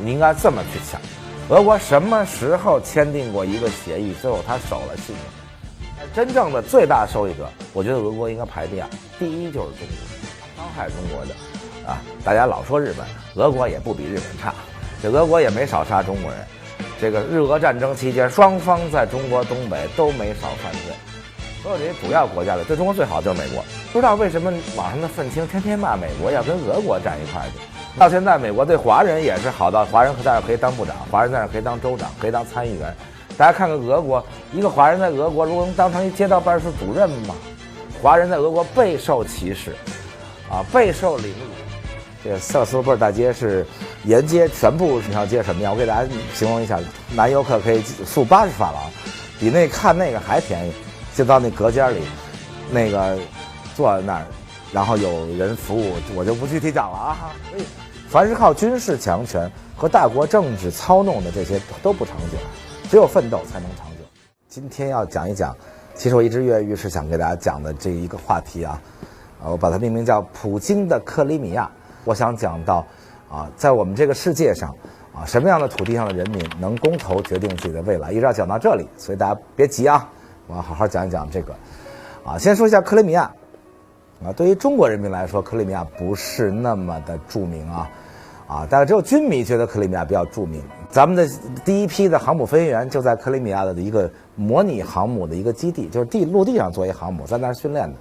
你应该这么去想：俄国什么时候签订过一个协议，最后他守了信用？真正的最大受益者，我觉得俄国应该排第二，第一就是中国，伤害中国的啊！大家老说日本，俄国也不比日本差，这俄国也没少杀中国人。这个日俄战争期间，双方在中国东北都没少犯罪。所有这些主要国家里，对中国最好就是美国。不知道为什么网上的愤青天天骂美国，要跟俄国站一块去。到现在，美国对华人也是好到华人在这可以当部长，华人在这可以当州长，可以当参议员。大家看看俄国，一个华人在俄国如果能当成一街道办事处主任吗？华人在俄国备受歧视，备受凌辱。这个塞瓦斯托波尔大街是沿街全部这条街什么样？我给大家形容一下：男游客可以付80法郎，比看那个还便宜。就到那隔间里，那个坐在那儿，然后有人服务，我就不具体讲了啊。所以，凡是靠军事强权和大国政治操弄的这些都不长久，只有奋斗才能长久。今天要讲一讲，其实我一直跃跃欲试想给大家讲的这一个话题啊，我把它命名叫普京的克里米亚。我想讲到在我们这个世界上什么样的土地上的人民能公投决定自己的未来，一直要讲到这里，所以大家别急啊，我要好好讲一讲这个先说一下克里米亚对于中国人民来说，克里米亚不是那么的著名大概只有军迷觉得克里米亚比较著名。咱们的第一批的航母飞行员就在克里米亚的一个模拟航母的一个基地，就是陆地上做一航母，在那儿训练的。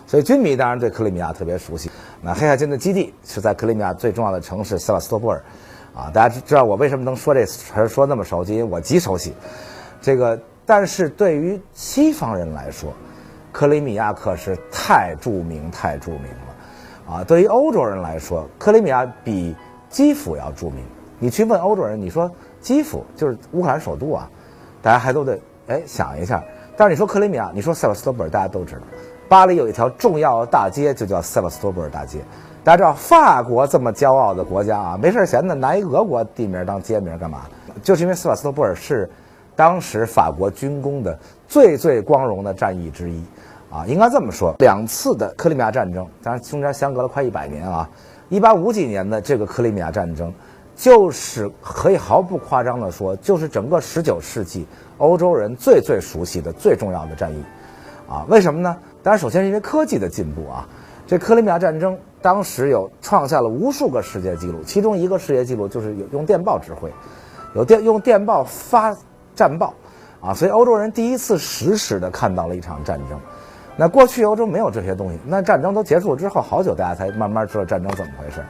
所以军迷当然对克里米亚特别熟悉。那黑海军的基地是在克里米亚最重要的城市塞瓦斯托波尔大家知道我为什么能说这词儿说那么熟悉，因为我极熟悉这个。但是对于西方人来说，克里米亚可是太著名了对于欧洲人来说，克里米亚比基辅要著名。你去问欧洲人，你说基辅就是乌克兰首都大家还都得想一下。但是你说克里米亚，你说塞瓦斯托波尔，大家都知道。巴黎有一条重要的大街就叫塞瓦斯托波尔大街。大家知道法国这么骄傲的国家没事闲的拿一俄国地名当街名干嘛？就是因为塞瓦斯托波尔是当时法国军工的最光荣的战役之一应该这么说，2次的克里米亚战争，当然中间相隔了快100年1850几年的这个克里米亚战争，就是可以毫不夸张的说，就是整个19世纪欧洲人最熟悉的最重要的战役为什么呢？当然首先是因为科技的进步这克里米亚战争当时创下了无数个世界纪录，其中一个世界纪录就是用电报指挥，用电报发战报所以欧洲人第一次实时的看到了一场战争。那过去欧洲没有这些东西，那战争都结束之后好久，大家才慢慢知道战争怎么回事。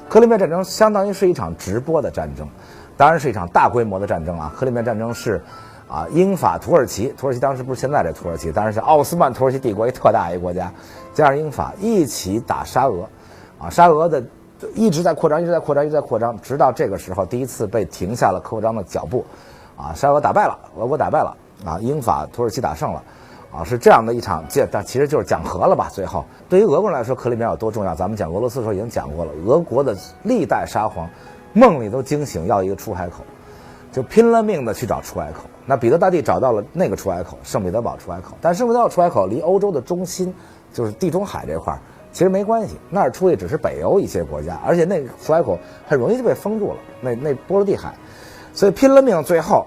克里米亚战争相当于是一场直播的战争，当然是一场大规模的战争克里米亚战争是英法土耳其当时不是现在这土耳其，当然是奥斯曼土耳其帝国特大一国家，加上英法一起打沙俄沙俄的一直在扩张，直到这个时候第一次被停下了扩张的脚步沙俄打败了，俄国打败了英法土耳其打胜了是这样的一场但其实就是讲和了吧。最后对于俄国人来说，克里米亚有多重要，咱们讲俄罗斯的时候已经讲过了。俄国的历代沙皇梦里都惊醒要一个出海口，就拼了命的去找出海口。那彼得大帝找到了那个出海口，圣彼得堡出海口，但圣彼得堡出海口离欧洲的中心就是地中海这块其实没关系，那儿出去只是北欧一些国家，而且那个出海口很容易就被封住了，那波罗的海，所以拼了命最后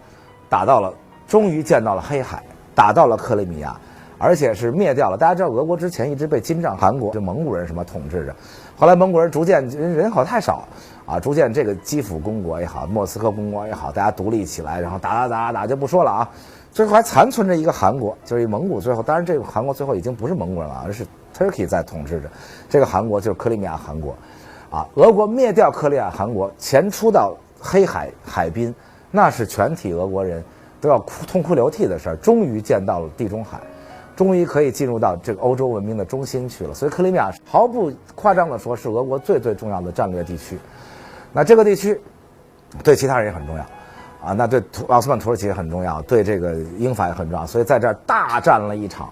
终于见到了黑海，打到了克里米亚，而且是灭掉了。大家知道俄国之前一直被金帐汗国就蒙古人统治着，后来蒙古人逐渐人口太少逐渐这个基辅公国也好，莫斯科公国也好，大家独立起来，然后打就不说了最后还残存着一个汗国，就是一蒙古。最后当然这个汗国最后已经不是蒙古人了，而是 Turkey 在统治着。这个汗国就是克里米亚汗国俄国灭掉克里米亚汗国，前出到黑海海滨，那是全体俄国人都要痛哭流涕的事儿。终于见到了地中海，终于可以进入到这个欧洲文明的中心去了。所以克里米亚毫不夸张的说是俄国最重要的战略地区。那这个地区对其他人也很重要那对奥斯曼土耳其也很重要，对这个英法也很重要。所以在这儿大战了一场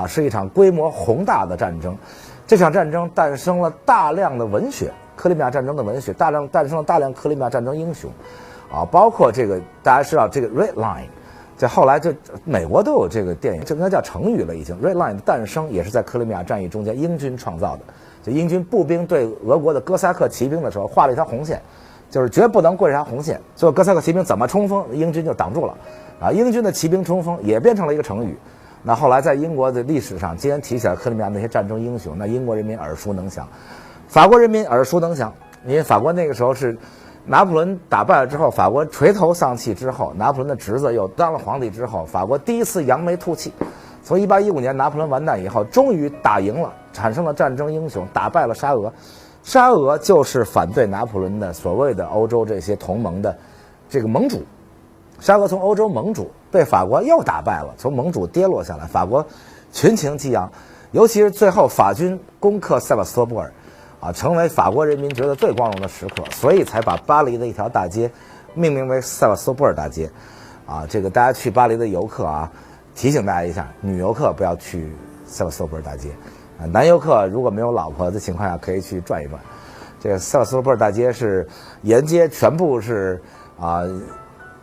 是一场规模宏大的战争。这场战争诞生了大量的文学，克里米亚战争的文学诞生了大量克里米亚战争英雄包括这个大家知道这个 Red Line， 这后来就美国都有这个电影，这应该叫成语了已经。Red Line 的诞生也是在克里米亚战役中间英军创造的，就英军步兵对俄国的哥萨克骑兵的时候画了一条红线，就是绝不能过这条红线。最后哥萨克骑兵怎么冲锋，英军就挡住了，啊，英军的骑兵冲锋也变成了一个成语。那后来在英国的历史上，既然提起来克里米亚那些战争英雄，那英国人民耳熟能详，法国人民耳熟能详，因为法国那个时候是拿破仑打败了之后，法国垂头丧气之后，拿破仑的侄子又当了皇帝之后，法国第一次扬眉吐气。从1815年拿破仑完蛋以后，终于打赢了，产生了战争英雄，打败了沙俄。沙俄就是反对拿破仑的所谓的欧洲这些同盟的这个盟主。沙俄从欧洲盟主被法国又打败了，从盟主跌落下来，法国群情激昂，尤其是最后法军攻克塞瓦斯托波尔，啊，成为法国人民觉得最光荣的时刻，所以才把巴黎的一条大街命名为塞瓦斯托波尔大街。啊，这个大家去巴黎的游客啊，提醒大家一下，女游客不要去塞瓦斯托波尔大街，啊，男游客如果没有老婆的情况下可以去转一转。这个塞瓦斯托波尔大街是沿街全部是啊。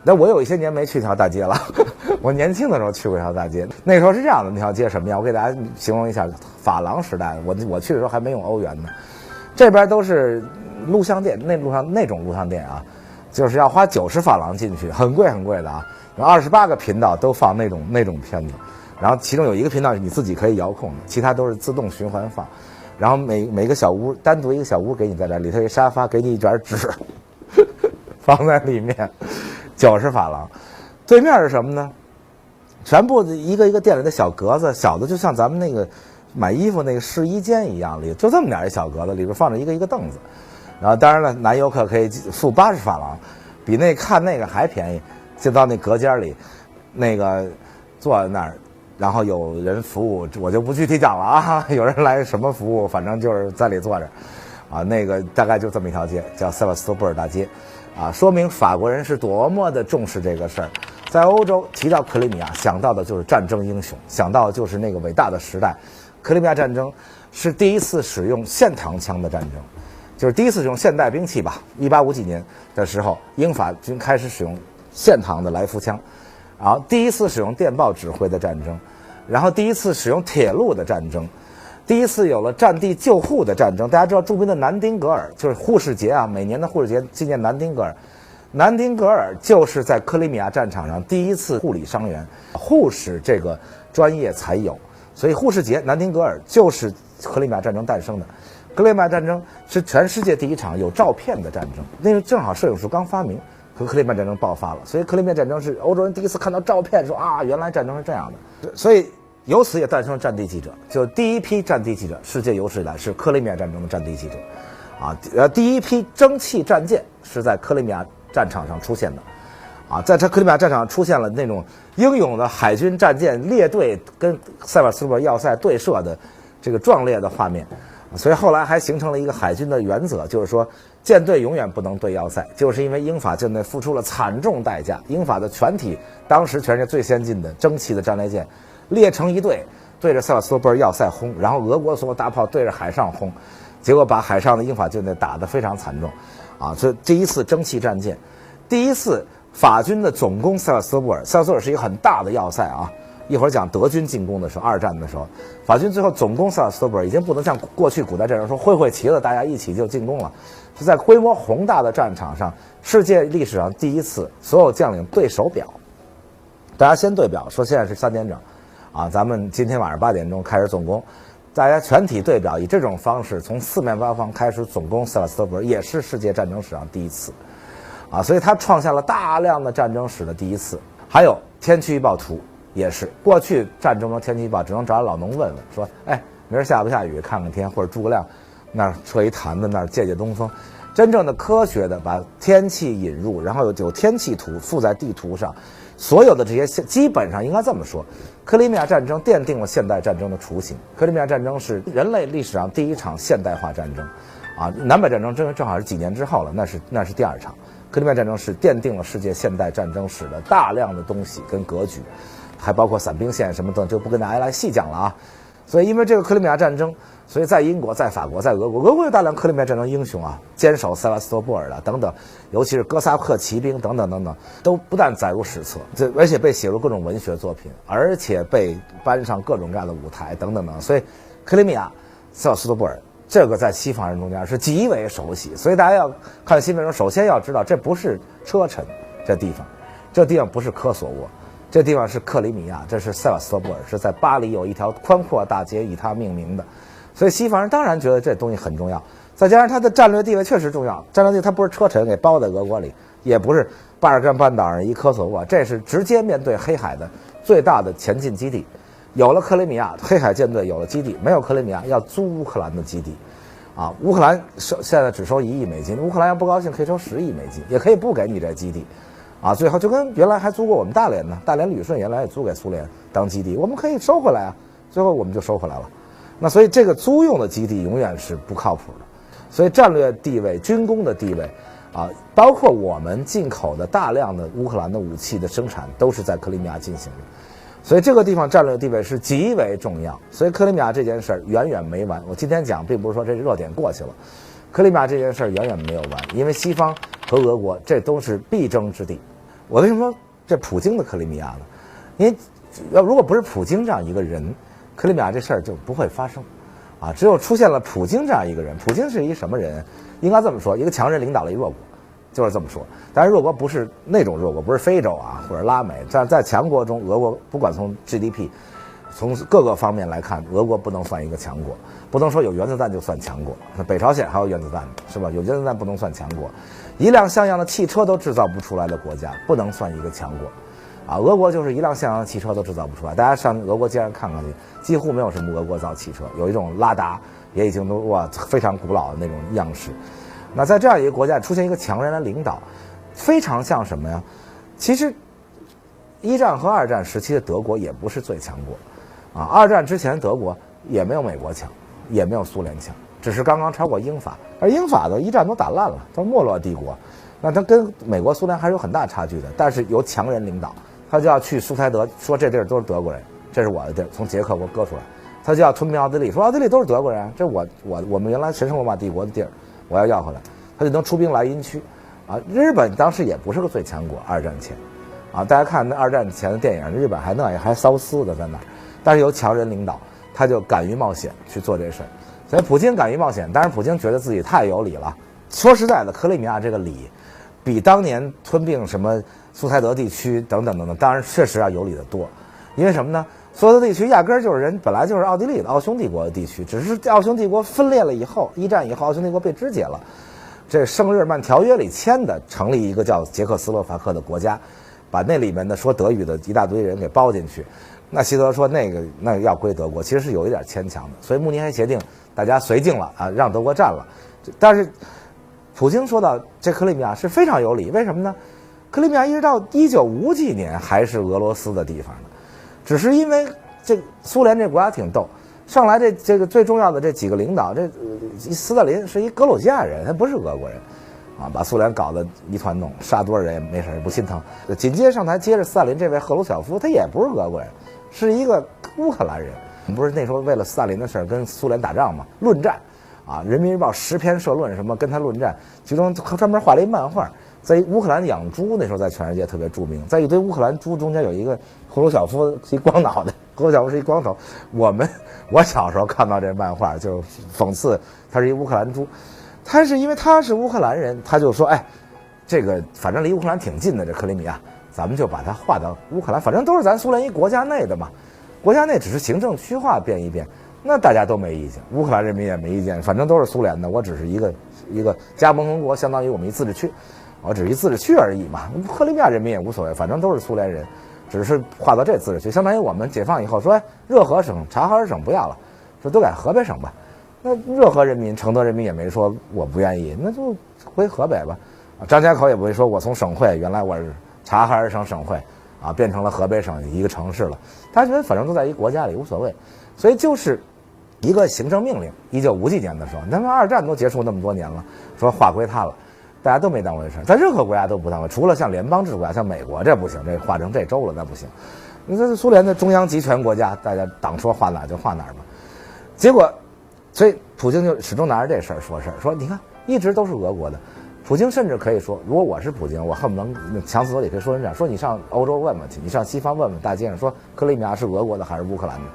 那我有一些年没去这条大街了，我年轻的时候去过这条大街。那时候是这样的，那条街什么样？我给大家形容一下，珐琅时代，我去的时候还没用欧元呢。这边都是录像店，那种录像店啊，就是要花90法郎进去，很贵很贵的啊。有28个频道都放那种片子，然后其中有一个频道是你自己可以遥控的，其他都是自动循环放。然后每个小屋单独一个小屋给你在这里头一沙发，给你一卷纸放在里面。90法郎，对面是什么呢？全部一个一个店里的小格子，小的就像咱们那个买衣服那个试衣间一样，里就这么点一小格子，里边放着一个一个凳子。然后当然了，男游客可以付80法郎，比看那个还便宜。就到那隔间里，那个坐在那儿，然后有人服务，我就不具体讲了啊。有人来什么服务，反正就是在里坐着，啊，那个大概就这么一条街，叫塞瓦斯托波尔大街。啊，说明法国人是多么的重视这个事儿。在欧洲提到克里米亚，想到的就是战争英雄，想到的就是那个伟大的时代。克里米亚战争是第一次使用线膛枪的战争，就是第一次使用现代兵器吧。1850几年的时候，英法军开始使用线膛的来福枪，然后第一次使用电报指挥的战争，然后第一次使用铁路的战争。第一次有了战地救护的战争，大家知道著名的南丁格尔就是护士节啊，每年的护士节纪念南丁格尔。南丁格尔就是在克里米亚战场上第一次护理伤员，护士这个专业才有，所以护士节南丁格尔就是克里米亚战争诞生的。克里米亚战争是全世界第一场有照片的战争，那个正好摄影术刚发明，可克里米亚战争爆发了，所以克里米亚战争是欧洲人第一次看到照片说啊，原来战争是这样的，所以。由此也诞生了战地记者，就第一批战地记者，世界有史以来是克里米亚战争的战地记者，啊，第一批蒸汽战舰是在克里米亚战场上出现的，啊，在这克里米亚战场上出现了那种英勇的海军战舰列队跟塞瓦斯托波尔要塞对射的这个壮烈的画面，所以后来还形成了一个海军的原则，就是说舰队永远不能对要塞，就是因为英法舰队付出了惨重代价，英法的全体当时全世界最先进的蒸汽的战列舰。列成一队，对着塞瓦斯托波尔要塞轰，然后俄国所有大炮对着海上轰，结果把海上的英法舰队打得非常惨重，啊，所以第一次蒸汽战舰，第一次法军的总攻塞瓦斯托波尔，塞瓦斯托波尔是一个很大的要塞啊，一会儿讲德军进攻的时候，二战的时候，法军最后总攻塞瓦斯托波尔，已经不能像过去古代战争说挥旗子大家一起就进攻了，是在规模宏大的战场上，世界历史上第一次所有将领对手表，大家先对表，说现在是3点整。啊，咱们今天晚上8点钟开始总攻，大家全体对表，以这种方式从四面八方开始总攻塞瓦斯托波尔，也是世界战争史上第一次，啊，所以他创下了大量的战争史的第一次。还有天气预报图也是，过去战争中天气预报只能找老农问问，说，哎，明儿下不下雨，看看天，或者诸葛亮那儿吹一坛子，那儿借东风。真正的科学的把天气引入，然后有天气图附在地图上。所有的这些基本上应该这么说，克里米亚战争奠定了现代战争的雏形。克里米亚战争是人类历史上第一场现代化战争，啊，南北战争正好是几年之后了，那是第二场。克里米亚战争是奠定了世界现代战争史的大量的东西跟格局，还包括散兵线什么的，就不跟大家来细讲了啊。所以因为这个克里米亚战争，所以在英国、在法国、在俄国有大量克里米亚战争英雄啊，坚守塞瓦斯托波尔的等等，尤其是哥萨克骑兵等等等等，都不但载入史册，而且被写入各种文学作品，而且被搬上各种各样的舞台等等等。所以克里米亚、塞瓦斯托波尔这个在西方人中间是极为熟悉。所以大家要看新闻中，首先要知道这不是车臣，这地方不是科索沃，这地方是克里米亚，这是塞瓦斯托波尔，是在巴黎有一条宽阔大街以它命名的。所以西方人当然觉得这东西很重要，再加上它的战略地位确实重要。战略地位它不是车臣给包在俄国里，也不是巴尔干半岛上一科索沃，这是直接面对黑海的最大的前进基地。有了克里米亚，黑海舰队有了基地；没有克里米亚，要租乌克兰的基地。啊，乌克兰现在只收1亿美金，乌克兰要不高兴可以收10亿美金，也可以不给你这基地。啊，最后就跟原来还租过我们大连呢，大连旅顺原来也租给苏联当基地，我们可以收回来啊。最后我们就收回来了。那所以这个租用的基地永远是不靠谱的。所以战略地位、军工的地位，啊，包括我们进口的大量的乌克兰的武器的生产，都是在克里米亚进行的。所以这个地方战略地位是极为重要。所以克里米亚这件事儿远远没完。我今天讲并不是说这热点过去了，克里米亚这件事儿远远没有完，因为西方和俄国这都是必争之地。我为什么说这普京的克里米亚呢？因为如果不是普京这样一个人，克里米亚这事儿就不会发生。啊，只有出现了普京这样一个人，普京是一什么人？应该这么说，一个强人领导了一弱国，就是这么说。但是弱国不是那种弱国，不是非洲啊或者拉美，在强国中，俄国不管从 GDP， 从各个方面来看，俄国不能算一个强国，不能说有原子弹就算强国。那北朝鲜还有原子弹是吧？有原子弹不能算强国，一辆像样的汽车都制造不出来的国家，不能算一个强国。啊，俄国就是一辆像样的汽车都制造不出来，大家上俄国街上看看去，几乎没有什么俄国造汽车，有一种拉达也已经都非常古老的那种样式。那在这样一个国家出现一个强人来领导，非常像什么呀？其实1战和2战时期的德国也不是最强国，啊，2战之前德国也没有美国强，也没有苏联强，只是刚刚超过英法，而英法的1战都打烂了，都没落帝国，那它跟美国、苏联还是有很大差距的。但是由强人领导。他就要去苏台德，说这地儿都是德国人，这是我的地儿，从捷克给我割出来。他就要吞并奥地利，说奥地利都是德国人，这我们原来神圣罗马帝国的地儿，我要回来。他就能出兵莱茵区，啊，日本当时也不是个最强国，2战前，啊，大家看那2战前的电影，日本还骚丝的在那儿，但是由强人领导，他就敢于冒险去做这事儿。所以普京敢于冒险，当然普京觉得自己太有理了。说实在的，克里米亚这个理，比当年吞并什么苏台德地区等等等等，当然确实要有理的多。因为什么呢？苏台德地区压根儿就是本来就是奥地利的奥匈帝国的地区，只是奥匈帝国分裂了以后，1战以后奥匈帝国被肢解了，这圣日耳曼条约里签的，成立一个叫捷克斯洛伐克的国家，把那里面的说德语的一大堆人给包进去。那希特勒说那个要归德国，其实是有一点牵强的。所以慕尼黑协定大家绥靖了啊，让德国占了。但是普京说到这克里米亚是非常有理，为什么呢？克里米亚一直到1950几年还是俄罗斯的地方呢，只是因为这苏联这国家挺逗，上来这个最重要的这几个领导，这斯大林是一格鲁吉亚人，他不是俄国人，啊，把苏联搞得一团弄，杀多少人也没事，也不心疼。紧接着上台接着斯大林这位赫鲁晓夫，他也不是俄国人，是一个乌克兰人。不是那时候为了斯大林的事儿跟苏联打仗嘛，论战，啊，人民日报10篇社论什么跟他论战，其中专门画了一漫画。在乌克兰养猪，那时候在全世界特别著名。在一堆乌克兰猪中间有一个赫鲁晓夫，是一光脑袋，赫鲁晓夫是一光头。我小时候看到这漫画，就讽刺他是一乌克兰猪。他是因为他是乌克兰人，他就说，哎，这个反正离乌克兰挺近的，这克里米亚，咱们就把它划到乌克兰，反正都是咱苏联一国家内的嘛，国家内只是行政区划变一变，那大家都没意见，乌克兰人民也没意见，反正都是苏联的，我只是一个加盟共和国，相当于我们一自治区。我只是一自治区而已嘛，克里米亚人民也无所谓，反正都是苏联人，只是划到这自治区，相当于我们解放以后说，哎，热河省、察哈尔省不要了，说都改河北省吧。那热河人民、承德人民也没说我不愿意，那就回河北吧。张家口也不会说我从省会，原来我是察哈尔省省会，啊，变成了河北省一个城市了。大家觉得反正都在一国家里无所谓，所以就是一个行政命令。1950几年的时候，那么2战都结束那么多年了，说划归他了。大家都没当回事，在任何国家都不当回事，除了像联邦制国家，像美国这不行，这划成这州了那不行。你这是苏联的中央集权国家，大家党说划哪就划哪吧。结果，所以普京就始终拿着这事儿说事儿，说你看一直都是俄国的。普京甚至可以说，如果我是普京，我恨不能强词夺理可以说成这样，说你上欧洲问问去，你上西方问问大街上说克里米亚是俄国的还是乌克兰的，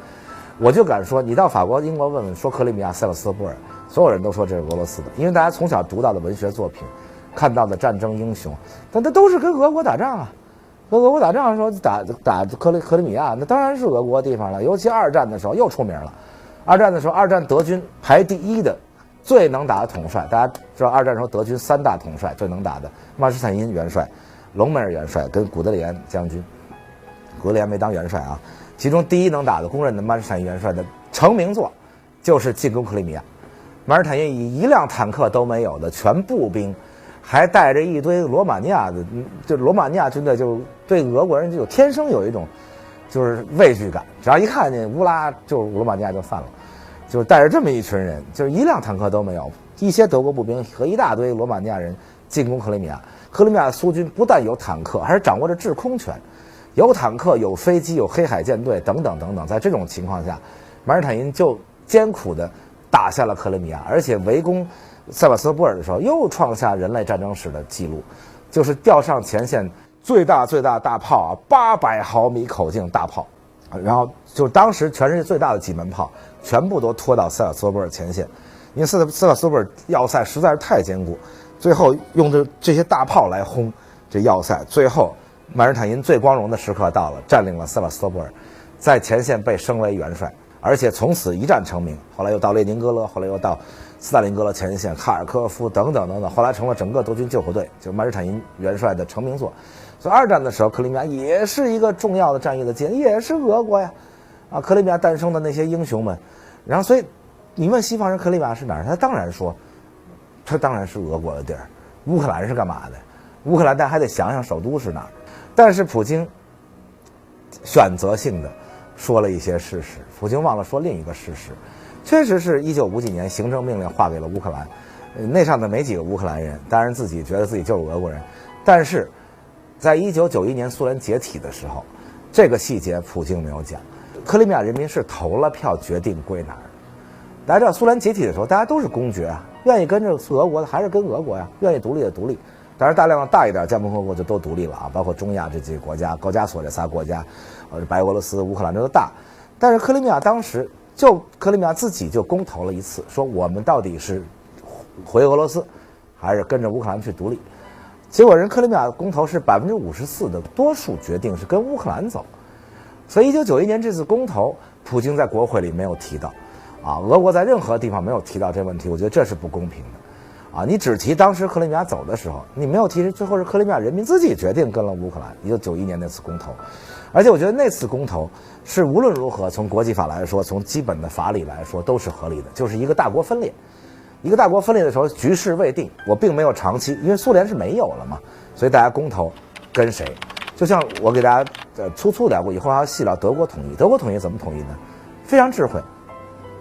我就敢说你到法国、英国问问，说克里米亚、塞瓦斯托波尔所有人都说这是俄罗斯的，因为大家从小读到的文学作品，看到的战争英雄，但这都是跟俄国打仗啊。跟俄国打仗的时候打克里米亚，那当然是俄国地方了。尤其二战的时候又出名了。二战的时候，二战德军排第1的最能打的统帅，大家知道二战时候德军3大统帅最能打的，曼施坦因元帅、隆美尔元帅跟古德里安将军。古德里安没当元帅啊。其中第1能打的公认的曼施坦因元帅的成名作就是进攻克里米亚。曼施坦因以1辆坦克都没有的全步兵，还带着一堆罗马尼亚的，就罗马尼亚军队就对俄国人就天生有一种就是畏惧感，只要一看见乌拉就罗马尼亚就散了，就是带着这么一群人，就是1辆坦克都没有，一些德国步兵和一大堆罗马尼亚人进攻克里米亚。克里米亚苏军不但有坦克，还是掌握着制空权，有坦克、有飞机、有黑海舰队等等等等。在这种情况下，马尔坦因就艰苦地打下了克里米亚，而且围攻塞瓦斯托波尔的时候，又创下人类战争史的记录，就是调上前线最大大炮啊，800毫米口径大炮，然后就当时全世界最大的几门炮，全部都拖到塞瓦斯托波尔前线，因为塞瓦斯托波尔要塞实在是太坚固，最后用这些大炮来轰这要塞，最后马尔坦因最光荣的时刻到了，占领了塞瓦斯托波尔，在前线被升为元帅，而且从此一战成名。后来又到列宁格勒，后来又到斯大林格勒前线、哈尔科夫等等等等，后来成了整个德军救火队，就是马尔坦因元帅的成名作。所以二战的时候，克里米亚也是一个重要的战役的节点，也是俄国呀，啊，克里米亚诞生的那些英雄们。然后，所以你问西方人克里米亚是哪儿，他当然说，他当然是俄国的地儿。乌克兰是干嘛的？乌克兰大家还得想想首都是哪儿。但是普京选择性的说了一些事实，普京忘了说另一个事实，确实是1950几年行政命令划给了乌克兰，那上的没几个乌克兰人，当然自己觉得自己就是俄国人，但是在1991年苏联解体的时候，这个细节普京没有讲，克里米亚人民是投了票决定归哪儿。大家知道苏联解体的时候，大家都是公爵啊，愿意跟着俄国的还是跟俄国呀，愿意独立的独立。当然，大量的大一点加盟共和国就都独立了啊，包括中亚这几个国家，高加索这仨国家，白俄罗斯、乌克兰这都大。但是克里米亚当时克里米亚自己就公投了一次，说我们到底是回俄罗斯，还是跟着乌克兰去独立？结果人克里米亚公投是54%的多数决定是跟乌克兰走。所以1991年这次公投，普京在国会里没有提到，啊，俄国在任何地方没有提到这问题，我觉得这是不公平的。啊，你只提当时克里米亚走的时候，你没有提最后是克里米亚人民自己决定跟了乌克兰。1991年那次公投，而且我觉得那次公投是无论如何从国际法来说，从基本的法理来说都是合理的，就是一个大国分裂。一个大国分裂的时候，局势未定，我并没有长期，因为苏联是没有了嘛，所以大家公投跟谁？就像我给大家粗粗聊过，以后还要细聊德国统一。德国统一怎么统一呢？非常智慧，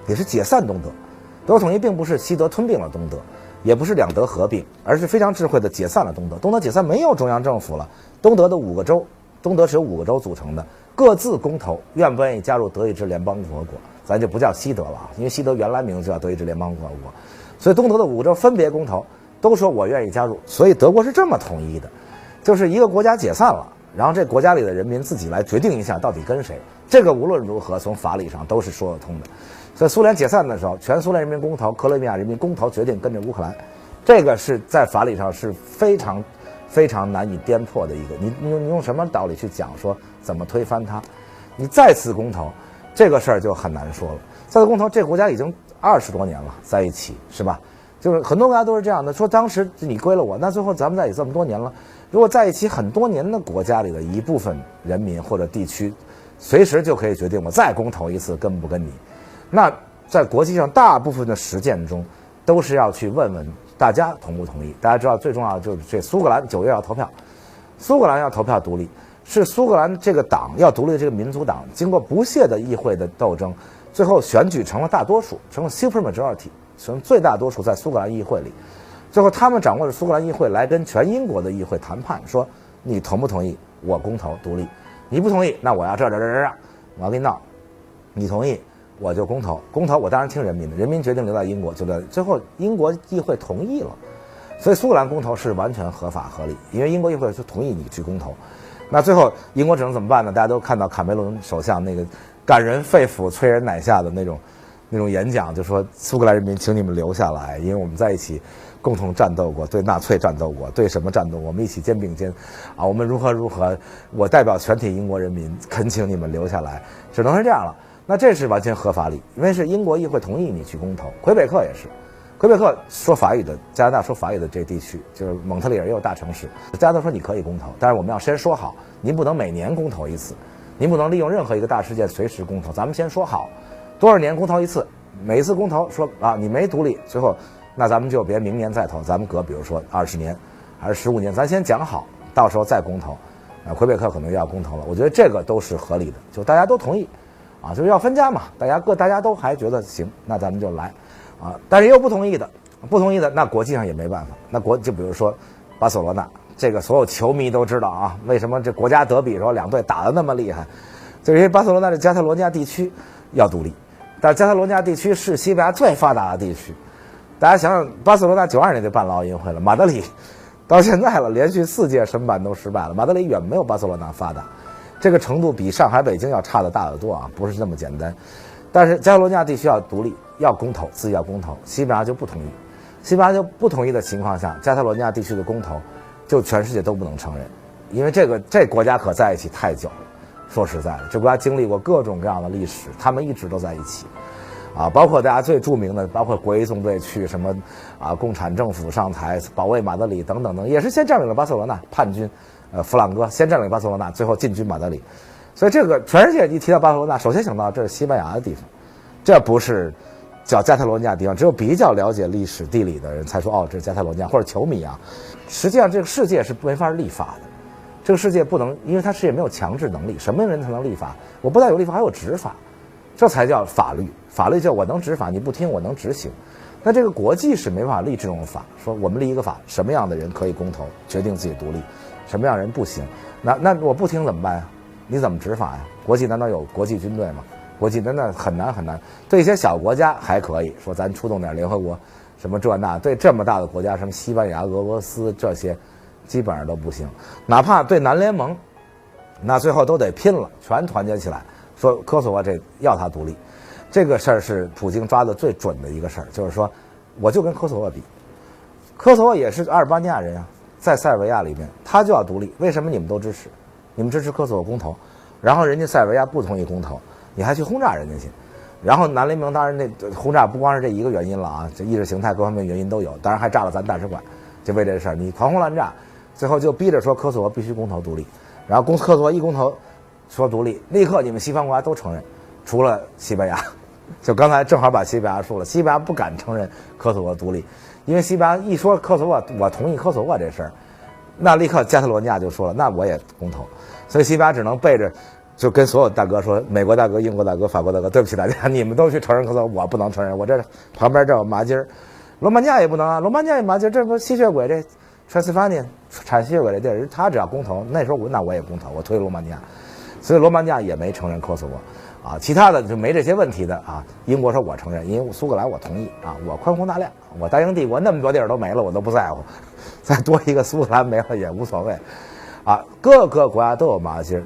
也是解散东德。德国统一并不是西德吞并了东德，也不是两德合并，而是非常智慧的解散了东德。东德解散没有中央政府了，东德的5个州，东德是由5个州组成的，各自公投愿不愿意加入德意志联邦共和国，咱就不叫西德了啊，因为西德原来名字就叫德意志联邦共和国。所以东德的5个州分别公投，都说我愿意加入。所以德国是这么统一的，就是一个国家解散了，然后这国家里的人民自己来决定一下到底跟谁。这个无论如何从法理上都是说得通的。所以苏联解散的时候，全苏联人民公投，克里米亚人民公投决定跟着乌克兰，这个是在法理上是非常非常难以颠破的一个。你用什么道理去讲说怎么推翻它？你再次公投，这个事儿就很难说了。再次公投，这个国家已经20多年了在一起，是吧？就是很多国家都是这样的，说当时你归了我，那最后咱们在一起这么多年了，如果在一起很多年的国家里的一部分人民或者地区，随时就可以决定我再公投一次跟不跟你。那在国际上大部分的实践中，都是要去问问大家同不同意。大家知道最重要的就是这苏格兰9月要投票，苏格兰要投票独立，是苏格兰这个党要独立的这个民族党，经过不懈的议会的斗争，最后选举成了大多数，成了 super majority， 成最大多数在苏格兰议会里。最后他们掌握着苏格兰议会来跟全英国的议会谈判，说你同不同意我公投独立？你不同意，那我要这，我要跟你闹。你同意，我就公投，公投我当然听人民的，人民决定留在英国就在。最后英国议会同意了，所以苏格兰公投是完全合法合理，因为英国议会是同意你去公投。那最后英国只能怎么办呢？大家都看到卡梅伦首相那个感人肺腑、催人奶下的那那种演讲，就说苏格兰人民，请你们留下来，因为我们在一起共同战斗过，对纳粹战斗过，对什么战斗，我们一起肩并肩，啊，我们如何如何，我代表全体英国人民恳请你们留下来，只能是这样了。那这是完全合法理，因为是英国议会同意你去公投。魁北克也是，魁北克说法语的，加拿大说法语的这地区，就是蒙特利尔也有大城市，加拿大说你可以公投，但是我们要先说好，您不能每年公投一次，您不能利用任何一个大事件随时公投，咱们先说好，多少年公投一次，每一次公投说啊你没独立，最后那咱们就别明年再投，咱们隔比如说20年还是15年，咱先讲好，到时候再公投。魁北克可能要公投了，我觉得这个都是合理的，就大家都同意。啊，就是要分家嘛，大家都还觉得行，那咱们就来，啊，但是也有不同意的，那国际上也没办法，就比如说巴塞罗那，这个所有球迷都知道啊，为什么这国家德比时候两队打得那么厉害，就是因为巴塞罗那这加泰罗尼亚地区要独立，但是加泰罗尼亚地区是西班牙最发达的地区，大家想想，巴塞罗那92年就办了奥运会了，马德里到现在了，连续4届申办都失败了，马德里远没有巴塞罗那发达。这个程度比上海、北京要差得大得多啊，不是那么简单。但是加泰罗尼亚地区要独立，要公投，自己要公投，西班牙就不同意。西班牙就不同意的情况下，加泰罗尼亚地区的公投，就全世界都不能承认，因为这国家可在一起太久了。说实在的，这国家经历过各种各样的历史，他们一直都在一起，啊，包括大家最著名的，包括国际纵队去什么啊，共产政府上台保卫马德里等等等，也是先占领了巴塞罗那，叛军。弗朗哥先占领巴塞罗那，最后进军马德里，所以这个全世界一提到巴塞罗那，首先想到这是西班牙的地方，这不是叫加泰罗尼亚地方。只有比较了解历史地理的人才说，哦，这是加泰罗尼亚，或者球迷啊。实际上，这个世界是没法立法的，这个世界不能，因为它世界没有强制能力，什么人才能立法？我不但有立法，还有执法，这才叫法律。法律叫我能执法，你不听我能执行。那这个国际是没办法立这种法，说我们立一个法，什么样的人可以公投，决定自己独立。什么样人不行？那我不听怎么办呀？你怎么执法呀？国际难道有国际军队吗？国际那很难很难。对一些小国家还可以说咱出动点联合国，什么这那。对这么大的国家，什么西班牙、俄罗斯这些，基本上都不行。哪怕对南联盟，那最后都得拼了，全团结起来，说科索沃这要他独立。这个事儿是普京抓的最准的一个事儿，就是说，我就跟科索沃比，科索沃也是阿尔巴尼亚人啊。在塞尔维亚里面，他就要独立，为什么你们都支持？你们支持科索沃公投，然后人家塞尔维亚不同意公投，你还去轰炸人家去，然后南联盟当然那轰炸不光是这一个原因了啊，这意识形态各方面原因都有，当然还炸了咱大使馆，就为这事儿你狂轰滥炸，最后就逼着说科索沃必须公投独立，然后科索沃一公投说独立，立刻你们西方国家都承认，除了西班牙，就刚才正好把西班牙说了，西班牙不敢承认科索沃独立。因为西班牙一说科索沃，我同意科索沃这事儿，那立刻加泰罗尼亚就说了，那我也公投，所以西班牙只能背着，就跟所有大哥说，美国大哥、英国大哥、法国大哥，对不起大家，你们都去承认科索沃，我不能承认，我这旁边这有麻筋儿，罗马尼亚也不能啊，罗马尼亚也麻筋儿，这不吸血鬼这传斯法尼产吸血鬼这地儿，他只要公投，那时候那我也公投，我推罗马尼亚，所以罗马尼亚也没承认科索沃。啊，其他的就没这些问题的啊。英国说我承认，因为苏格兰我同意啊，我宽宏大量，我大英帝国那么多地儿都没了，我都不在乎，再多一个苏格兰没了也无所谓，啊，各个国家都有麻筋儿。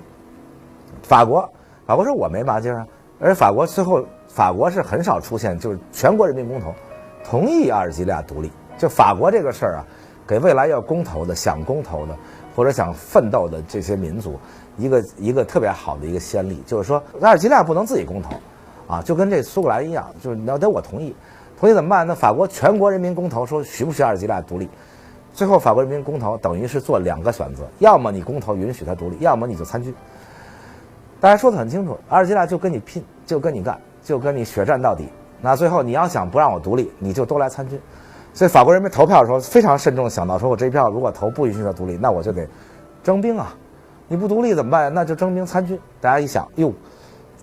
法国说我没麻筋儿啊，而法国最后法国是很少出现，就是全国人民公投同意阿尔及利亚独立，就法国这个事儿啊，给未来要公投的、想公投的或者想奋斗的这些民族。一个特别好的一个先例，就是说阿尔及利亚不能自己公投，啊，就跟这苏格兰一样，就是你要得我同意怎么办？那法国全国人民公投说许不许阿尔及利亚独立，最后法国人民公投等于是做2个选择，要么你公投允许他独立，要么你就参军。大家说得很清楚，阿尔及利亚就跟你拼，就跟你干，就跟你血战到底。那最后你要想不让我独立，你就都来参军。所以法国人民投票的时候非常慎重，想到说我这一票如果投不允许他独立，那我就得征兵啊。你不独立怎么办？那就征兵参军。大家一想，哟，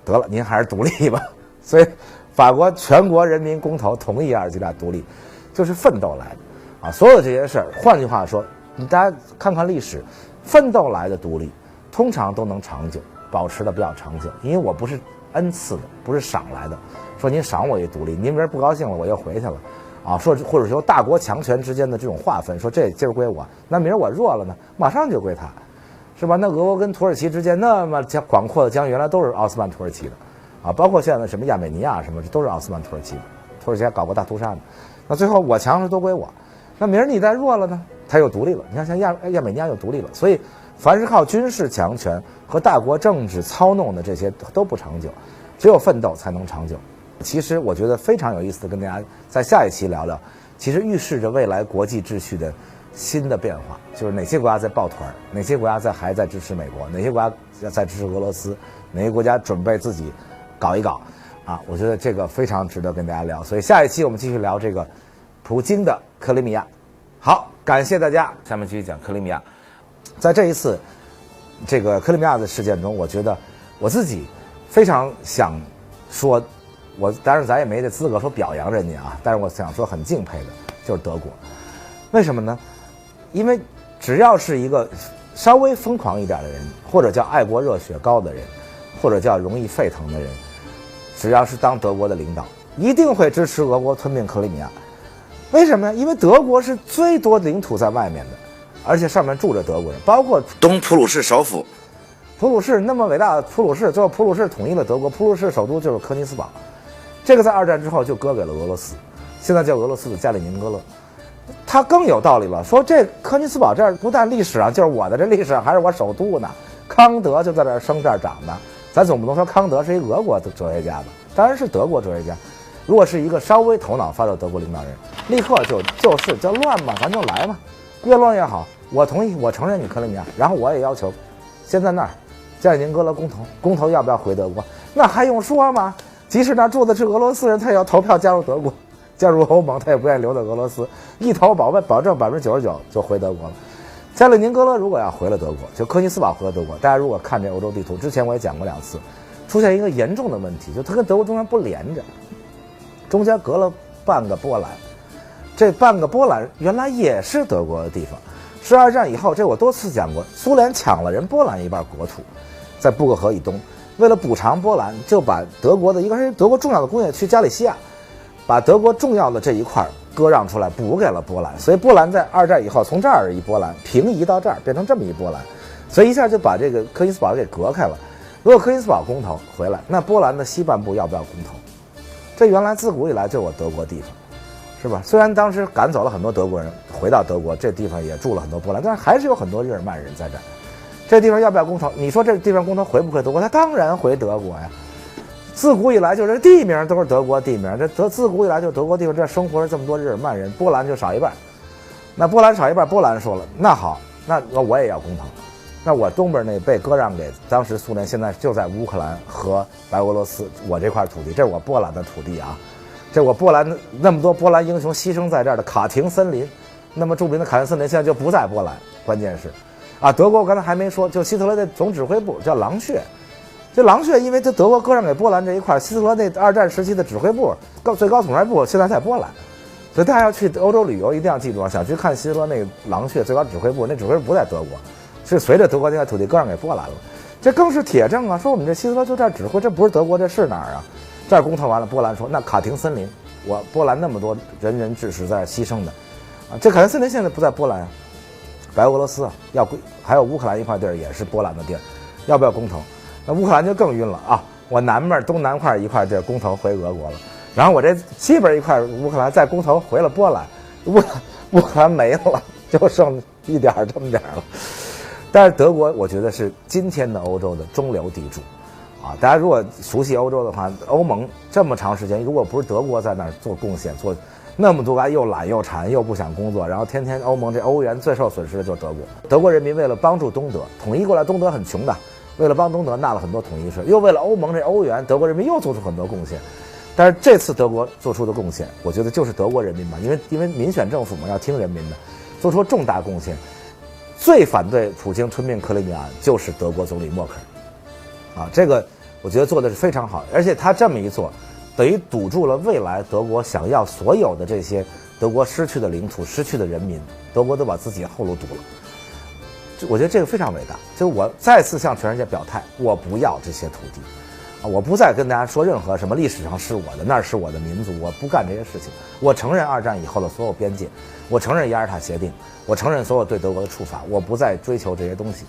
得了，您还是独立吧。所以，法国全国人民公投同意阿尔及利亚独立，就是奋斗来的啊。所有这些事儿，换句话说，大家看看历史，奋斗来的独立，通常都能长久，保持的比较长久。因为我不是恩赐的，不是赏来的。说您赏我一独立，您明儿不高兴了，我又回去了，啊，说或者说大国强权之间的这种划分，说这今儿归我，那明儿我弱了呢，马上就归他。是吧？那俄国跟土耳其之间那么广阔的疆域，原来都是奥斯曼土耳其的，啊，包括现在的什么亚美尼亚什么，这都是奥斯曼土耳其的，土耳其还搞过大屠杀呢。那最后我强势都归我，那明儿你再弱了呢，他又独立了。你看像亚美尼亚又独立了，所以凡是靠军事强权和大国政治操弄的这些都不长久，只有奋斗才能长久。其实我觉得非常有意思的，跟大家在下一期聊聊，其实预示着未来国际秩序的新的变化，就是哪些国家在抱团，哪些国家还在支持美国，哪些国家在支持俄罗斯，哪些国家准备自己搞一搞啊！我觉得这个非常值得跟大家聊，所以下一期我们继续聊这个普京的克里米亚。好，感谢大家，下面继续讲克里米亚。在这一次这个克里米亚的事件中，我觉得我自己非常想说，当然咱也没这资格说表扬人家啊，但是我想说很敬佩的就是德国。为什么呢？因为只要是一个稍微疯狂一点的人，或者叫爱国热血高的人，或者叫容易沸腾的人，只要是当德国的领导，一定会支持俄国吞并克里米亚。为什么呢？因为德国是最多领土在外面的，而且上面住着德国人，包括东普鲁士首府。普鲁士那么伟大的普鲁士，最后普鲁士统一了德国，普鲁士首都就是科尼斯堡。这个在二战之后就割给了俄罗斯，现在叫俄罗斯的加里宁格勒。他更有道理了，说这科尼斯堡这儿不但历史上就是我的这历史上还是我首都呢，康德就在这儿生这儿长的，咱总不能说康德是一俄国的哲学家吧？当然是德国哲学家。如果是一个稍微头脑发热德国领导人，立刻就是叫乱嘛，咱就来嘛，越乱越好。我同意，我承认你克里米亚，然后我也要求，先在那儿，加里宁格勒公投要不要回德国？那还用说吗？即使那住的是俄罗斯人，他也要投票加入德国。加入欧盟，他也不愿意留在俄罗斯，一投保证99%就回德国了。加里宁格勒如果要回了德国，就科尼斯堡回了德国，大家如果看这欧洲地图，之前我也讲过2次，出现一个严重的问题，就它跟德国中间不连着，中间隔了半个波兰，这半个波兰原来也是德国的地方，是二战以后，这我多次讲过，苏联抢了人波兰一半国土，在布格河以东，为了补偿波兰，就把德国的一个是德国重要的工业区加利西亚。把德国重要的这一块割让出来，补给了波兰，所以波兰在二战以后从这儿一波兰平移到这儿，变成这么一波兰，所以一下就把这个科尼斯堡给隔开了。如果科尼斯堡公投回来，那波兰的西半部要不要公投？这原来自古以来就是我德国地方，是吧？虽然当时赶走了很多德国人，回到德国这地方也住了很多波兰，但是还是有很多日耳曼人在这儿。这地方要不要公投？你说这地方公投回不回德国？他当然回德国呀。自古以来就是地名都是德国地名，自古以来就是德国地方，这生活着这么多日耳曼人，波兰就少一半。那波兰少一半，波兰说了，那好，那我也要公投。那我东边那被割让给当时苏联，现在就在乌克兰和白俄罗斯，我这块土地，这是我波兰的土地啊，这我波兰那么多波兰英雄牺牲在这儿的卡廷森林，那么著名的卡廷森林现在就不在波兰，关键是，啊，德国我刚才还没说，就希特勒的总指挥部叫狼穴。这狼穴，因为这德国割让给波兰这一块，希特勒那二战时期的指挥部、最高统帅部现在在波兰，所以大家要去欧洲旅游一定要记住啊！想去看希特勒那个狼穴最高指挥部，那指挥部不在德国，是随着德国这块土地割让给波兰了。这更是铁证啊！说我们这希特勒就这儿指挥，这不是德国，这是哪儿啊？这儿公投完了，波兰说那卡廷森林，我波兰那么多人质是在这牺牲的，啊，这卡廷森林现在不在波兰啊，白俄罗斯啊，还有乌克兰一块地儿也是波兰的地儿，要不要公投？那乌克兰就更晕了啊！我东南块一块这公投回俄国了，然后我这西边一块乌克兰再公投回了波兰，乌克兰没了，就剩一点这么点了。但是德国，我觉得是今天的欧洲的中流砥柱，啊！大家如果熟悉欧洲的话，欧盟这么长时间，如果不是德国在那儿做贡献，做那么多个又懒又馋又不想工作，然后天天欧盟这欧元最受损失的就是德国。德国人民为了帮助东德统一过来，东德很穷的。为了帮东德纳了很多统一税，又为了欧盟这欧元，德国人民又做出很多贡献。但是这次德国做出的贡献，我觉得就是德国人民嘛，因为民选政府嘛，要听人民的，做出重大贡献。最反对普京吞并克里米亚就是德国总理默克尔，啊，这个我觉得做的是非常好，而且他这么一做，等于堵住了未来德国想要所有的这些德国失去的领土、失去的人民，德国都把自己后路堵了。我觉得这个非常伟大，就是我再次向全世界表态，我不要这些土地，啊，我不再跟大家说任何什么历史上是我的，那是我的民族，我不干这些事情。我承认二战以后的所有边界，我承认雅尔塔协定，我承认所有对德国的处罚，我不再追求这些东西。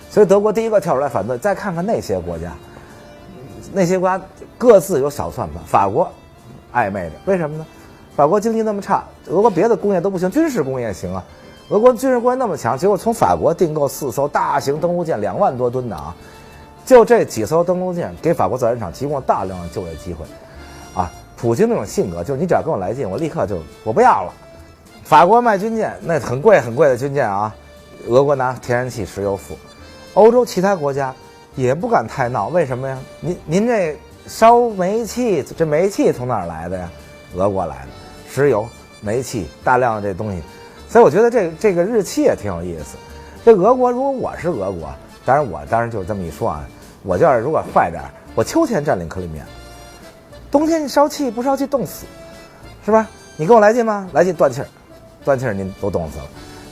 所以德国第一个跳出来反对，再看看那些国家，那些国家各自有小算盘。法国暧昧着，为什么呢？法国经济那么差，俄国别的工业都不行，军事工业行啊。俄国军事工业那么强，结果从法国订购4艘大型登陆舰2万多吨的啊，就这几艘登陆舰给法国造船厂提供了大量的就业机会，啊，普京那种性格就是你只要跟我来劲，我立刻就我不要了。法国卖军舰那很贵很贵的军舰啊，俄国拿天然气、石油付，欧洲其他国家也不敢太闹，为什么呀？您这烧煤气，这煤气从哪儿来的呀？俄国来的，石油、煤气，大量的这东西。所以我觉得这个日期也挺有意思。这俄国，如果我是俄国，当然就是这么一说啊，我就要是如果坏点，我秋天占领克里米亚，冬天你烧气不烧气冻死，是吧？你跟我来劲吗？来劲断气儿，断气儿您都冻死了。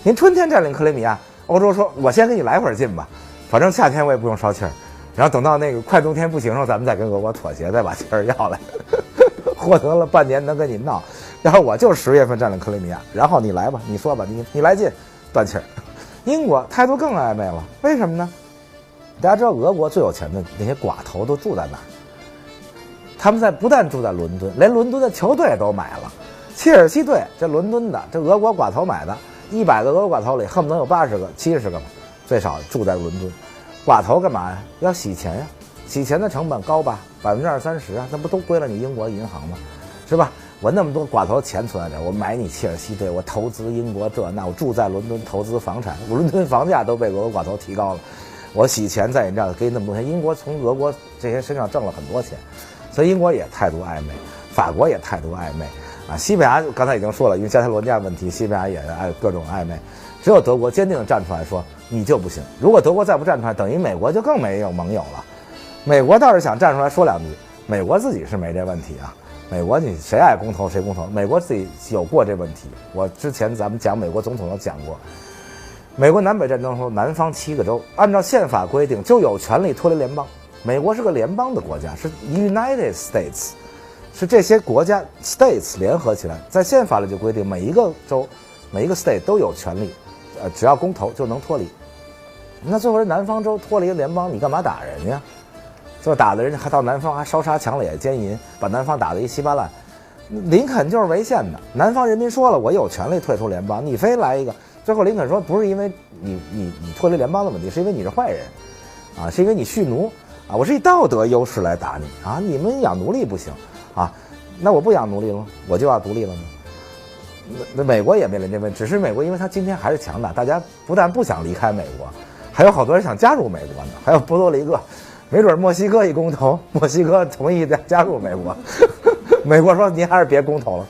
您春天占领克里米亚，欧洲说我先给你来会儿劲吧，反正夏天我也不用烧气儿，然后等到那个快冬天不行了，咱们再跟俄国妥协，再把气儿要来，获得了半年能跟你闹。然后我就10月份占领克里米亚，然后你来吧，你说吧，你来劲，断气儿。英国态度更暧昧了，为什么呢？大家知道俄国最有钱的那些寡头都住在哪儿？他们不但住在伦敦，连伦敦的球队都买了。切尔西队这伦敦的，这俄国寡头买的，100个俄国寡头里恨不得有80个、70个吧，最少住在伦敦。寡头干嘛呀？要洗钱呀，洗钱的成本高吧，20-30%啊，那不都归了你英国银行吗？是吧？我那么多寡头钱存在这，我买你切尔西队，我投资英国这那，我住在伦敦投资房产，伦敦房价都被俄国寡头提高了，我洗钱在你这儿给那么多钱，英国从俄国这些身上挣了很多钱，所以英国也态度暧昧，法国也态度暧昧啊。西班牙刚才已经说了，因为加泰罗尼亚问题，西班牙也各种暧昧，只有德国坚定地站出来说你就不行。如果德国再不站出来，等于美国就更没有盟友了。美国倒是想站出来说两句，美国自己是没这问题啊。美国你谁爱公投谁公投，美国自己有过这问题。我之前咱们讲美国总统都讲过，美国南北战争时候，南方7个州按照宪法规定就有权利脱离联邦。美国是个联邦的国家，是 United States， 是这些国家 States 联合起来，在宪法里就规定每一个州、每一个 State 都有权利，只要公投就能脱离。那最后人南方州脱离联邦，你干嘛打人呀？就打的人还到南方还烧杀抢掠奸淫，把南方打得一稀巴烂。林肯就是违宪的，南方人民说了我有权利退出联邦，你非来一个。最后林肯说不是因为你脱离联邦的问题，是因为你是坏人啊，是因为你蓄奴啊，我是以道德优势来打你啊，你们养奴隶不行啊，那我不养奴隶了，我就要独立了吗？那美国也面临这问题，只是美国因为他今天还是强大，大家不但不想离开美国，还有好多人想加入美国呢，还有波多黎各。没准墨西哥一公投，墨西哥同意加入美国，美国说您还是别公投了，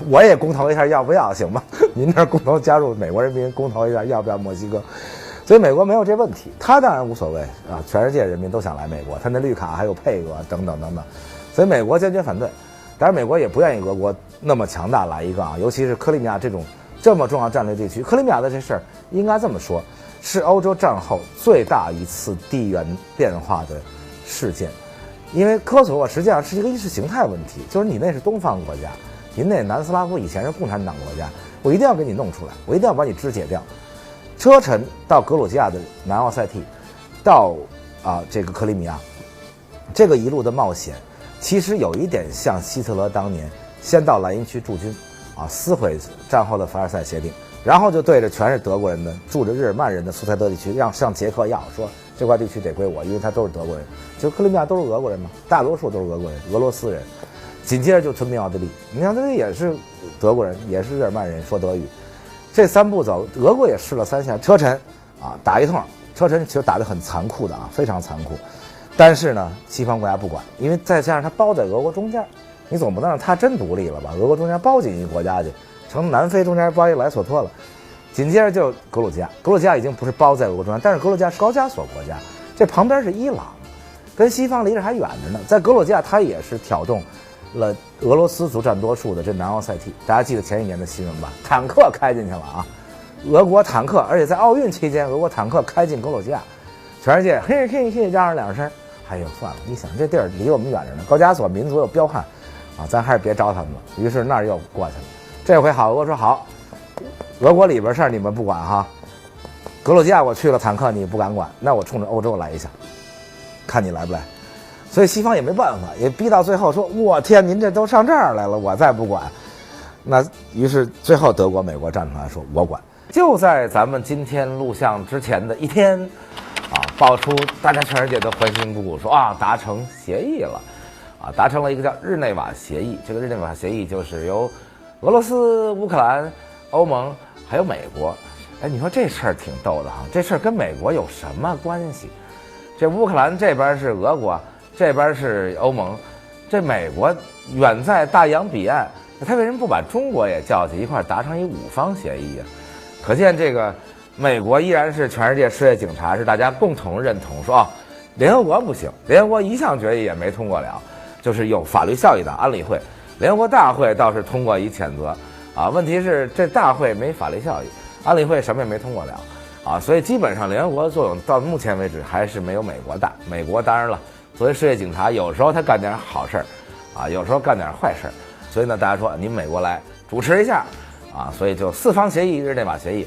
我也公投一下要不要行吗？您这公投加入美国人民公投一下要不要墨西哥？所以美国没有这问题，他当然无所谓啊，全世界人民都想来美国，他那绿卡还有配额等等等等，所以美国坚决反对。当然美国也不愿意俄国那么强大来一个啊，尤其是克里米亚这么重要战略地区，克里米亚的这事儿应该这么说。是欧洲战后最大一次地缘变化的事件，因为科索沃实际上是一个意识形态问题，就是你那是东方国家，您那南斯拉夫以前是共产党国家，我一定要给你弄出来，我一定要把你肢解掉。车臣到格鲁吉亚的南奥塞梯，到这个克里米亚，这个一路的冒险，其实有一点像希特勒当年先到莱茵区驻军撕毁战后的凡尔赛协定。然后就对着全是德国人的住着日耳曼人的苏塞德地区，向捷克要说这块地区得归我，因为他都是德国人，就克里米亚都是俄国人嘛，大多数都是俄国人、俄罗斯人。紧接着就吞并奥地利，你看奥地利也是德国人，也是日耳曼人，说德语。这3步走，俄国也试了3下，车臣打一通，车臣其实打得很残酷的非常残酷。但是呢，西方国家不管，因为再加上他包在俄国中间，你总不能让他真独立了吧？俄国中间包进一个国家去。成南非中间包一莱索托了，紧接着就格鲁吉亚，格鲁吉亚已经不是包在俄国中间，但是格鲁吉亚是高加索国家，这旁边是伊朗，跟西方离着还远着呢。在格鲁吉亚，他也是挑动了俄罗斯族占多数的这南奥塞梯，大家记得前几年的新闻吧？坦克开进去了啊，俄国坦克，而且在奥运期间，俄国坦克开进格鲁吉亚，全世界嘿嘿嘿嚷嚷2声，哎呦算了，你想这地儿离我们远着呢，高加索民族有彪悍咱还是别招他们了。于是那儿又过去了。这回好，俄国说好，俄国里边事儿你们不管哈，格鲁吉亚我去了，坦克你不敢管，那我冲着欧洲来一下，看你来不来。所以西方也没办法，也逼到最后说，我天，您这都上这儿来了，我再不管。那于是最后德国、美国站出来说，我管。就在咱们今天录像之前的一天，爆出大家全世界都欢欣鼓舞，说达成协议了，达成了一个叫日内瓦协议。这个日内瓦协议就是由俄罗斯、乌克兰、欧盟还有美国。哎，你说这事儿挺逗的哈，这事儿跟美国有什么关系？这乌克兰这边是俄国，这边是欧盟，这美国远在大洋彼岸，他为什么不把中国也叫去一块达成一5方协议啊？可见这个美国依然是全世界世界警察，是大家共同认同说联合国不行，联合国一项决议也没通过了，就是有法律效益的安理会，联合国大会倒是通过一谴责问题是这大会没法律效益，安理会什么也没通过了所以基本上联合国的作用到目前为止还是没有美国大。美国当然了，作为世界警察，有时候他干点好事儿有时候干点坏事儿，所以呢，大家说你美国来主持一下所以就4方协议，日内瓦协议。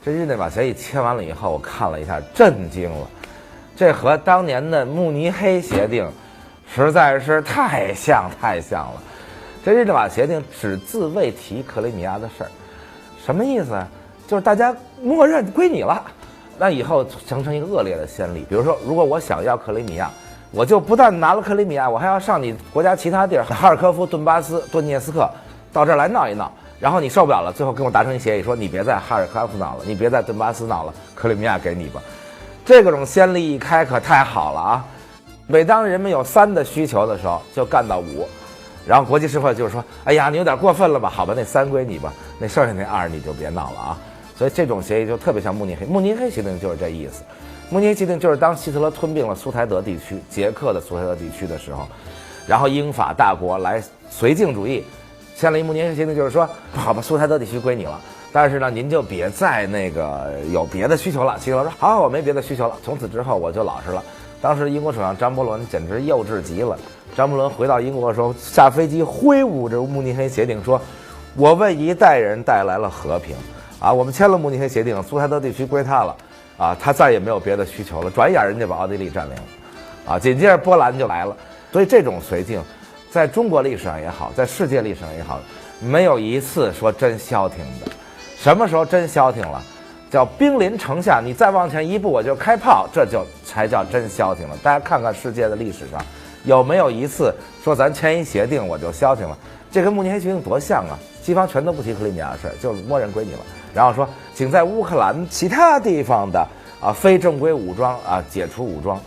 这日内瓦协议签完了以后，我看了一下，震惊了。这和当年的慕尼黑协定实在是太像了。这日内瓦协定只字未提克里米亚的事儿，什么意思啊？就是大家默认归你了，那以后形成一个恶劣的先例。比如说，如果我想要克里米亚，我就不但拿了克里米亚，我还要上你国家其他地儿，哈尔科夫、顿巴斯、顿涅斯克，到这儿来闹一闹。然后你受不了了，最后跟我达成一协议，说你别在哈尔科夫闹了，你别在顿巴斯闹了，克里米亚给你吧。这种先例一开可太好了每当人们有3的需求的时候，就干到5，然后国际社会就是说，哎呀，你有点过分了吧？好吧，那3归你吧，那剩下那2你就别闹了所以这种协议就特别像慕尼黑。慕尼黑协定就是这意思。慕尼黑协定就是当希特勒吞并了苏台德地区、捷克的苏台德地区的时候，然后英法大国来绥靖主义。签了一慕尼黑协定，就是说，好吧，苏台德地区归你了，但是呢，您就别再那个有别的需求了。希特勒说，好，我没别的需求了，从此之后我就老实了。当时英国首相张伯伦简直幼稚极了。张伯伦回到英国的时候，下飞机挥舞着慕尼黑协定说，我为一代人带来了和平我们签了慕尼黑协定，苏台德地区归他了他再也没有别的需求了。转眼人家把奥地利占领了紧接着波兰就来了。所以这种绥靖在中国历史上也好，在世界历史上也好，没有一次说真消停的。什么时候真消停了？叫兵临城下，你再往前一步我就开炮，这就才叫真消停了。大家看看世界的历史上，有没有一次说咱签一协定我就消停了？这跟慕尼黑协定多像西方全都不提克里米亚的事儿，就默认归你了。然后说，请在乌克兰其他地方的非正规武装解除武装。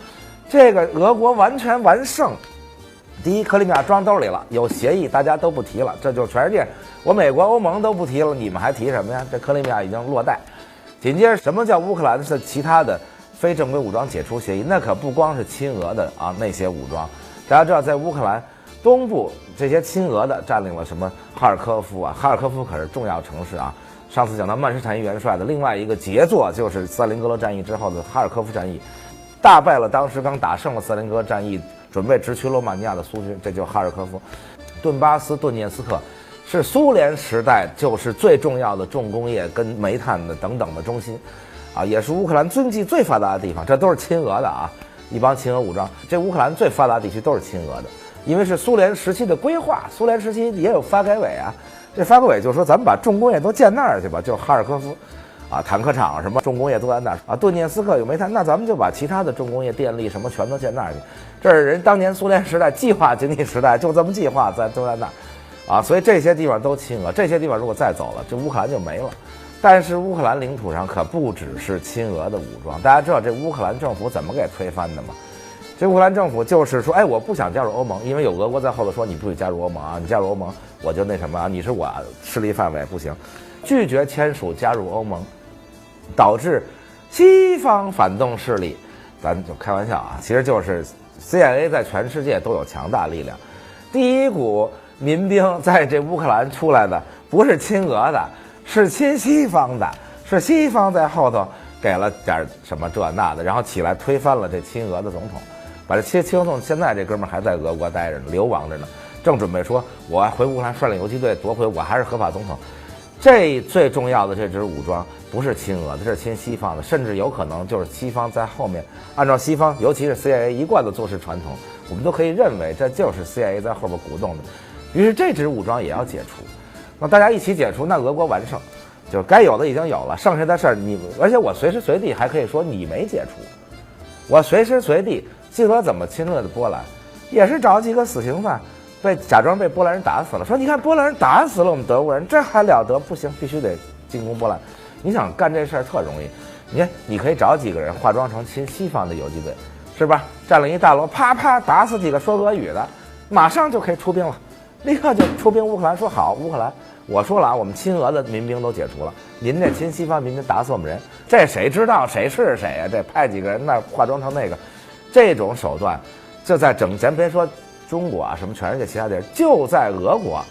这个俄国完全完胜。第一，克里米亚装兜里了，有协议大家都不提了，这就全世界，我美国、欧盟都不提了，你们还提什么呀？这克里米亚已经落袋。紧接着，什么叫乌克兰的其他的非正规武装解除协议？那可不光是亲俄的那些武装，大家知道，在乌克兰东部这些亲俄的占领了什么哈尔科夫哈尔科夫可是重要城市上次讲到曼施坦因元帅的另外一个杰作，就是斯大林格勒战役之后的哈尔科夫战役，大败了当时刚打胜了斯大林格勒战役准备直驱罗马尼亚的苏军，这就是哈尔科夫。顿巴斯、顿涅斯克是苏联时代就是最重要的重工业跟煤炭的等等的中心也是乌克兰经济最发达的地方。这都是亲俄的一帮亲俄武装。这乌克兰最发达地区都是亲俄的，因为是苏联时期的规划。苏联时期也有发改委这发改委就说咱们把重工业都建那儿去吧，就哈尔科夫坦克厂什么重工业都在那儿顿涅斯克有煤炭，那咱们就把其他的重工业、电力什么全都建那儿去。这是人当年苏联时代计划经济时代就这么计划，都在那儿所以这些地方都亲俄。这些地方如果再走了，这乌克兰就没了。但是乌克兰领土上可不只是亲俄的武装，大家知道这乌克兰政府怎么给推翻的吗？这乌克兰政府就是说，我不想加入欧盟，因为有俄国在后头说你不许加入欧盟你加入欧盟我就那什么你是我势力范围不行，拒绝签署加入欧盟，导致西方反动势力，咱就开玩笑其实就是 CIA 在全世界都有强大力量。第一股民兵在这乌克兰出来的不是亲俄的，是亲西方的，是西方在后头给了点什么这那的，然后起来推翻了这亲俄的总统，把这亲总统现在这哥们还在俄国待着呢，流亡着呢，正准备说我回乌克兰率领游击队夺回我还是合法总统。这最重要的这支武装不是亲俄的，这是亲西方的，甚至有可能就是西方在后面按照西方尤其是 CIA 一贯的做事传统，我们都可以认为这就是 CIA 在后边鼓动的。于是这支武装也要解除，那大家一起解除，那俄国完胜，就是该有的已经有了，剩下的事儿你，而且我随时随地还可以说你没解除，我随时随地，希特勒怎么侵略的波兰，也是找几个死刑犯。假装被波兰人打死了，说你看波兰人打死了我们德国人，这还了得？不行，必须得进攻波兰。你想干这事儿特容易，你看你可以找几个人化妆成亲西方的游击队，是吧？占领一大楼，啪啪打死几个说俄语的，马上就可以出兵了，立刻就出兵乌克兰。说好，乌克兰，我说了啊，我们亲俄的民兵都解除了，您这亲西方民兵打死我们人，这谁知道谁是谁啊？这派几个人那化妆成那个，这种手段，就在咱别说中国啊，什么全世界其他地儿，就在俄国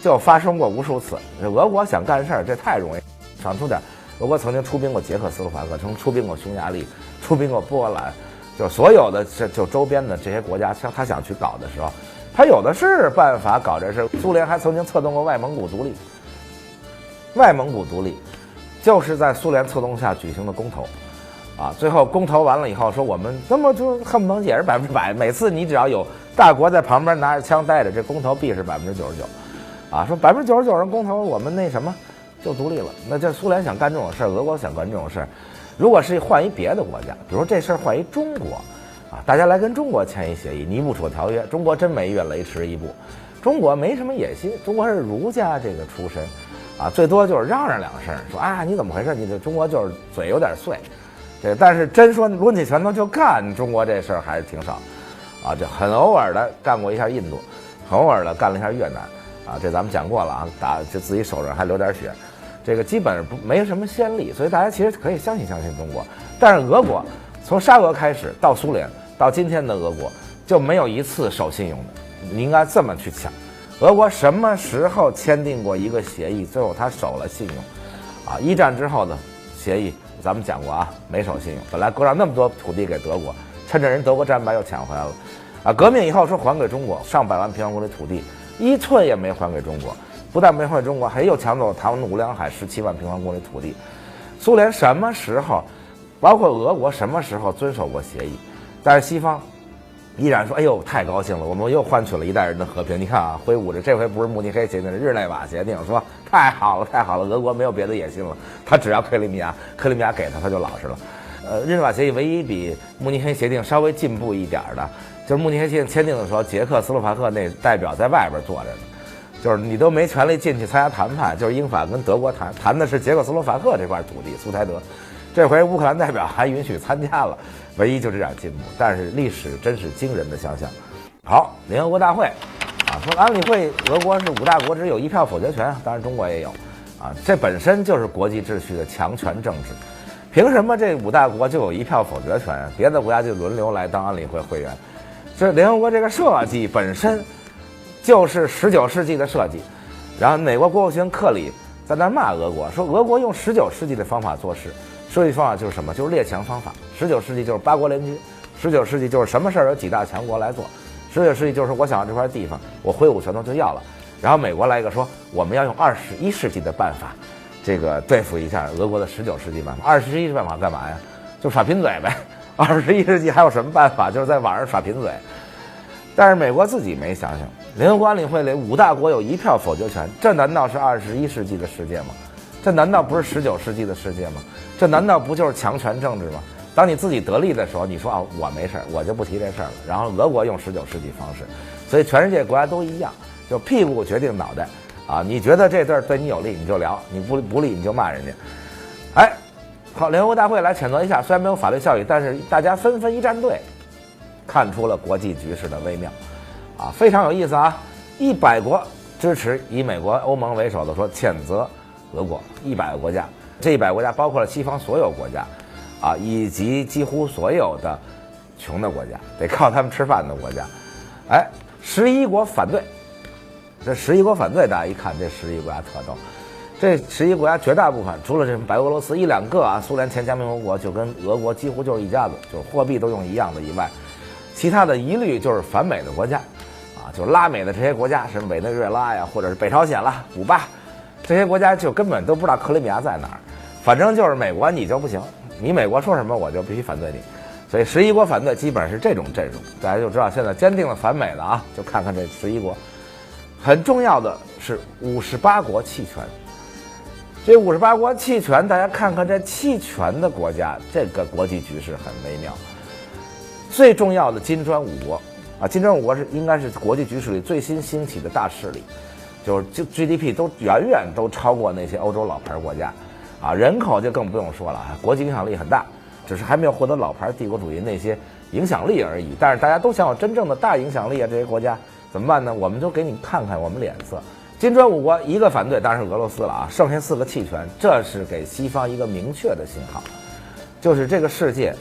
就发生过无数次。俄国想干事儿，这太容易。想出点，俄国曾经出兵过捷克斯洛伐克，曾出兵过匈牙利，出兵过波兰，就所有的就周边的这些国家，他想去搞的时候，他有的是办法搞这事。苏联还曾经策动过外蒙古独立，外蒙古独立就是在苏联策动下举行的公投。啊，最后公投完了以后说我们那么就恨不能也是100%，每次你只要有大国在旁边拿着枪待着，这公投必是99%，啊，说99%人公投我们那什么就独立了。那这苏联想干这种事儿，俄国想干这种事儿，如果是换一别的国家，比如说这事儿换一中国，啊，大家来跟中国签一协议，尼布楚条约，中国真没越雷池一步，中国没什么野心，中国是儒家这个出身，啊，最多就是嚷嚷两声，说啊你怎么回事？你这中国就是嘴有点碎。对，但是真说抡起拳头就干中国这事儿还是挺少，啊，就很偶尔的干过一下印度，很偶尔的干了一下越南，啊，这咱们讲过了啊，打就自己手上还流点血，这个基本上没什么先例，所以大家其实可以相信中国。但是俄国从沙俄开始到苏联到今天的俄国就没有一次守信用的，你应该这么去抢。俄国什么时候签订过一个协议，最后他守了信用，啊，一战之后的协议。咱们讲过啊，没守信用，本来割让那么多土地给德国，趁着人德国战败又抢回来了，啊，革命以后说还给中国上百万平方公里土地，1寸也没还给中国，不但没还给中国，还又抢走台湾的五粮海17万平方公里土地。苏联什么时候，包括俄国什么时候遵守过协议？但是西方依然说，哎呦，太高兴了，我们又换取了一代人的和平。你看啊，挥舞着，这回不是慕尼黑协定，是日内瓦协定，说太好了，太好了，俄国没有别的野心了，他只要克里米亚，克里米亚给他就老实了。日内瓦协议唯一比慕尼黑协定稍微进步一点的，就是慕尼黑协定签订的时候，捷克斯洛伐克那代表在外边坐着呢，就是你都没权利进去参加谈判，就是英法跟德国谈的是捷克斯洛伐克这块土地，苏台德。这回乌克兰代表还允许参加了，唯一就这点进步，但是历史真是惊人的相像。好，联合国大会啊，说安理会俄国是5大国只有1票否决权，当然中国也有啊，这本身就是国际秩序的强权政治。凭什么这5大国就有1票否决权，别的国家就轮流来当安理会会员？这联合国这个设计本身就是19世纪的设计。然后美国国务卿克里在那骂俄国，说俄国用19世纪的方法做事。设计方法就是什么？就是列强方法。19世纪就是8国联军，19世纪就是什么事儿有几大强国来做，19世纪就是我想要这块地方，我挥舞拳头就要了。然后美国来一个说，我们要用21世纪的办法，这个对付一下俄国的19世纪办法。21世纪办法干嘛呀？就耍贫嘴呗。21世纪还有什么办法？就是在网上耍贫嘴。但是美国自己没想想，联合国安理会里5大国有1票否决权，这难道是21世纪的世界吗？这难道不是19世纪的世界吗？这难道不就是强权政治吗？当你自己得利的时候，你说啊，我没事，我就不提这事儿了。然后俄国用19世纪方式，所以全世界国家都一样，就屁股决定脑袋啊！你觉得这字对你有利，你就聊；你不利，你就骂人家。哎，好，联合国大会来谴责一下，虽然没有法律效力，但是大家纷纷一站队，看出了国际局势的微妙，啊，非常有意思啊！100国支持，以美国、欧盟为首的说谴责俄国，100个国家。这100个国家包括了西方所有国家，啊，以及几乎所有的穷的国家，得靠他们吃饭的国家。哎，11国反对。这11国反对，大家一看，这11国家特逗。这11国家绝大部分，除了这白俄罗斯1、2个啊，苏联前加盟国就跟俄国几乎就是一家子，就是货币都用一样的以外，其他的一律就是反美的国家，啊，就是拉美的这些国家，什么委内瑞拉呀，或者是北朝鲜啦、古巴，这些国家就根本都不知道克里米亚在哪儿。反正就是美国你就不行，你美国说什么我就必须反对你。所以11国反对基本上是这种阵容，大家就知道现在坚定了反美的啊，就看看这11国。很重要的是58国弃权。这58国弃权，大家看看这弃权的国家，这个国际局势很微妙。最重要的金砖5国啊，金砖5国应该是国际局势里最新兴起的大势力，就 GDP 都远远都超过那些欧洲老牌国家，啊，人口就更不用说了，国际影响力很大，只是还没有获得老牌帝国主义那些影响力而已。但是大家都想有真正的大影响力啊，这些国家怎么办呢？我们就给你看看我们脸色。金砖5国一个反对，当然是俄罗斯了啊，剩下4个弃权，这是给西方一个明确的信号，就是这个世界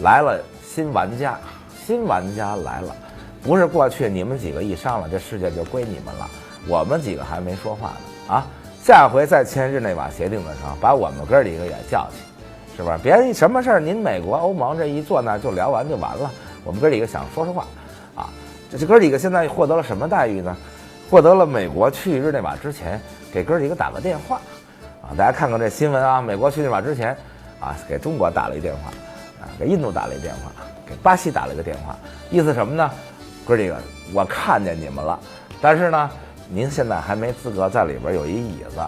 来了新玩家，新玩家来了，不是过去你们几个一商量，这世界就归你们了，我们几个还没说话呢啊！下回再签日内瓦协定的时候，把我们哥几个也叫去，是吧？别什么事儿您美国、欧盟这一坐那就聊完就完了，我们哥几个想说说话啊！这哥几个现在获得了什么待遇呢？获得了美国去日内瓦之前给哥几个打个电话啊！大家看看这新闻啊，美国去日内瓦之前啊，给中国打了一电话啊，给印度打了一电话，给巴西打了一个电话，意思什么呢？哥几个，我看见你们了，但是呢，您现在还没资格在里边有一椅子，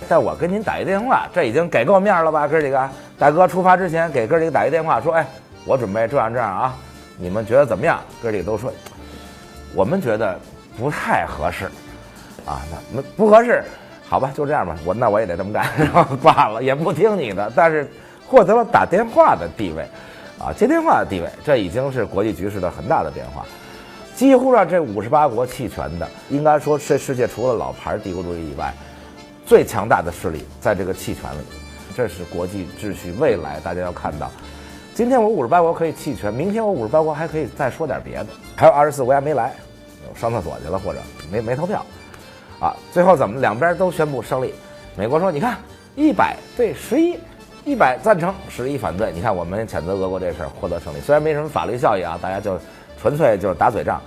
但我跟您打一电话，这已经给够面了吧？哥几个，大哥出发之前给哥几个打一电话，说，哎，我准备这样啊，你们觉得怎么样？哥几个都说，我们觉得不太合适，啊，那不合适，好吧，就这样吧，那我也得这么干，然后挂了，也不听你的，但是获得了打电话的地位，啊，接电话的地位，这已经是国际局势的很大的变化。几乎让这58国弃权的，应该说这世界除了老牌帝国主义以外，最强大的势力在这个弃权里，这是国际秩序未来大家要看到。今天我58国可以弃权，明天我58国还可以再说点别的，还有24国家没来，上厕所去了或者没投票，啊，最后怎么两边都宣布胜利？美国说你看100对11，100赞成11反对，你看我们谴责俄国这事儿获得胜利，虽然没什么法律效益啊，大家就纯粹就是打嘴仗。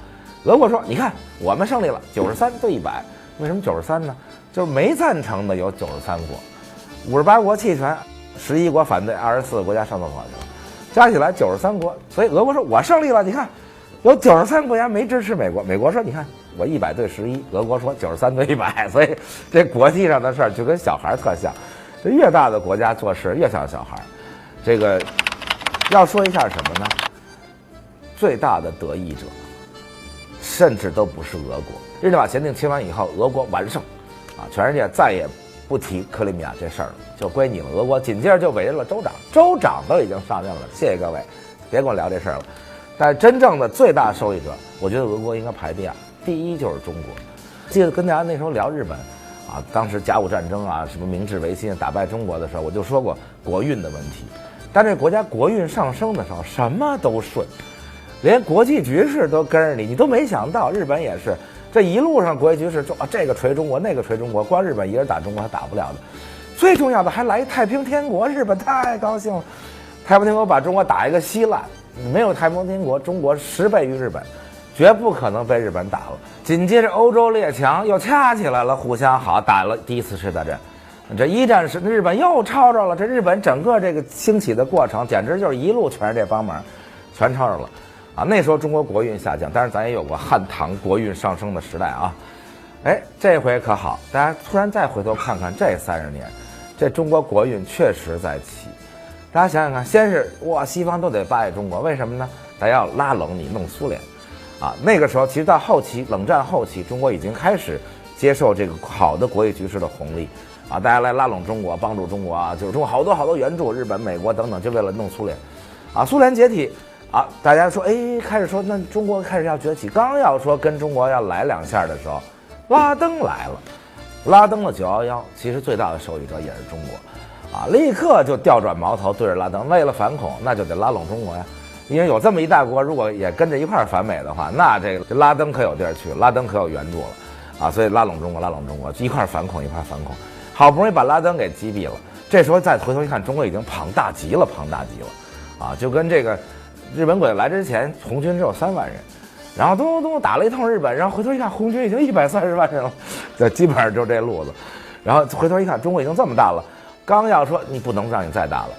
俄国说你看我们胜利了，93对100，为什么93呢？就是没赞成的有93国，58国弃权，11国反对，24个国家上厕所去了，加起来93国。所以俄国说我胜利了，你看有93国家没支持美国，美国说你看我100对11，俄国说93对100，所以这国际上的事儿就跟小孩特像，这越大的国家做事越像小孩。这个要说一下什么呢？最大的得益者甚至都不是俄国。日内瓦协定签完以后，俄国完胜啊，全世界再也不提克里米亚这事儿了，就归你了。俄国紧接着就委任了州长，州长都已经上任了，谢谢各位，别跟我聊这事儿了。但是真正的最大受益者，我觉得俄国应该排第2，第一就是中国。记得跟大家那时候聊日本啊，当时甲午战争啊，什么明治维新打败中国的时候，我就说过国运的问题。但这国家国运上升的时候，什么都顺，连国际局势都跟着你，你都没想到。日本也是，这一路上国际局势就这个锤中国，那个锤中国，光日本一人打中国还打不了的。最重要的还来太平天国，日本太高兴了。太平天国把中国打一个稀烂，没有太平天国，中国10倍于日本，绝不可能被日本打了。紧接着欧洲列强又掐起来了，互相好打了第1次世界大战。这一战时日本又抄着了，这日本整个这个兴起的过程简直就是一路全世界帮忙，全抄着了啊！那时候中国国运下降，但是咱也有过汉唐国运上升的时代啊。哎，这回可好，大家突然再回头看看这30年，这中国国运确实在起。大家想想看，先是哇，西方都得巴结中国，为什么呢？大家要拉拢你，弄苏联啊。那个时候其实到后期，冷战后期，中国已经开始接受这个好的国际局势的红利。啊，大家来拉拢中国，帮助中国啊，就是中国好多援助，日本、美国等等，就为了弄苏联，啊，苏联解体，啊，大家说，哎，开始说那中国开始要崛起，刚要说跟中国要来2下的时候，拉登来了，拉登的911，其实最大的受益者也是中国，啊，立刻就调转矛头对着拉登，为了反恐，那就得拉拢中国呀，因为有这么一大国，如果也跟着一块反美的话，那这拉登可有地儿去，拉登可有援助了，啊，所以拉拢中国，一块反恐，好不容易把拉登给击毙了，这时候再回头一看，中国已经庞大极了，啊，就跟这个日本鬼子来之前，红军只有3万人，然后咚打了一通日本，然后回头一看，红军已经130万人了，这基本上就这路子。然后回头一看，中国已经这么大了，刚要说你不能让你再大了，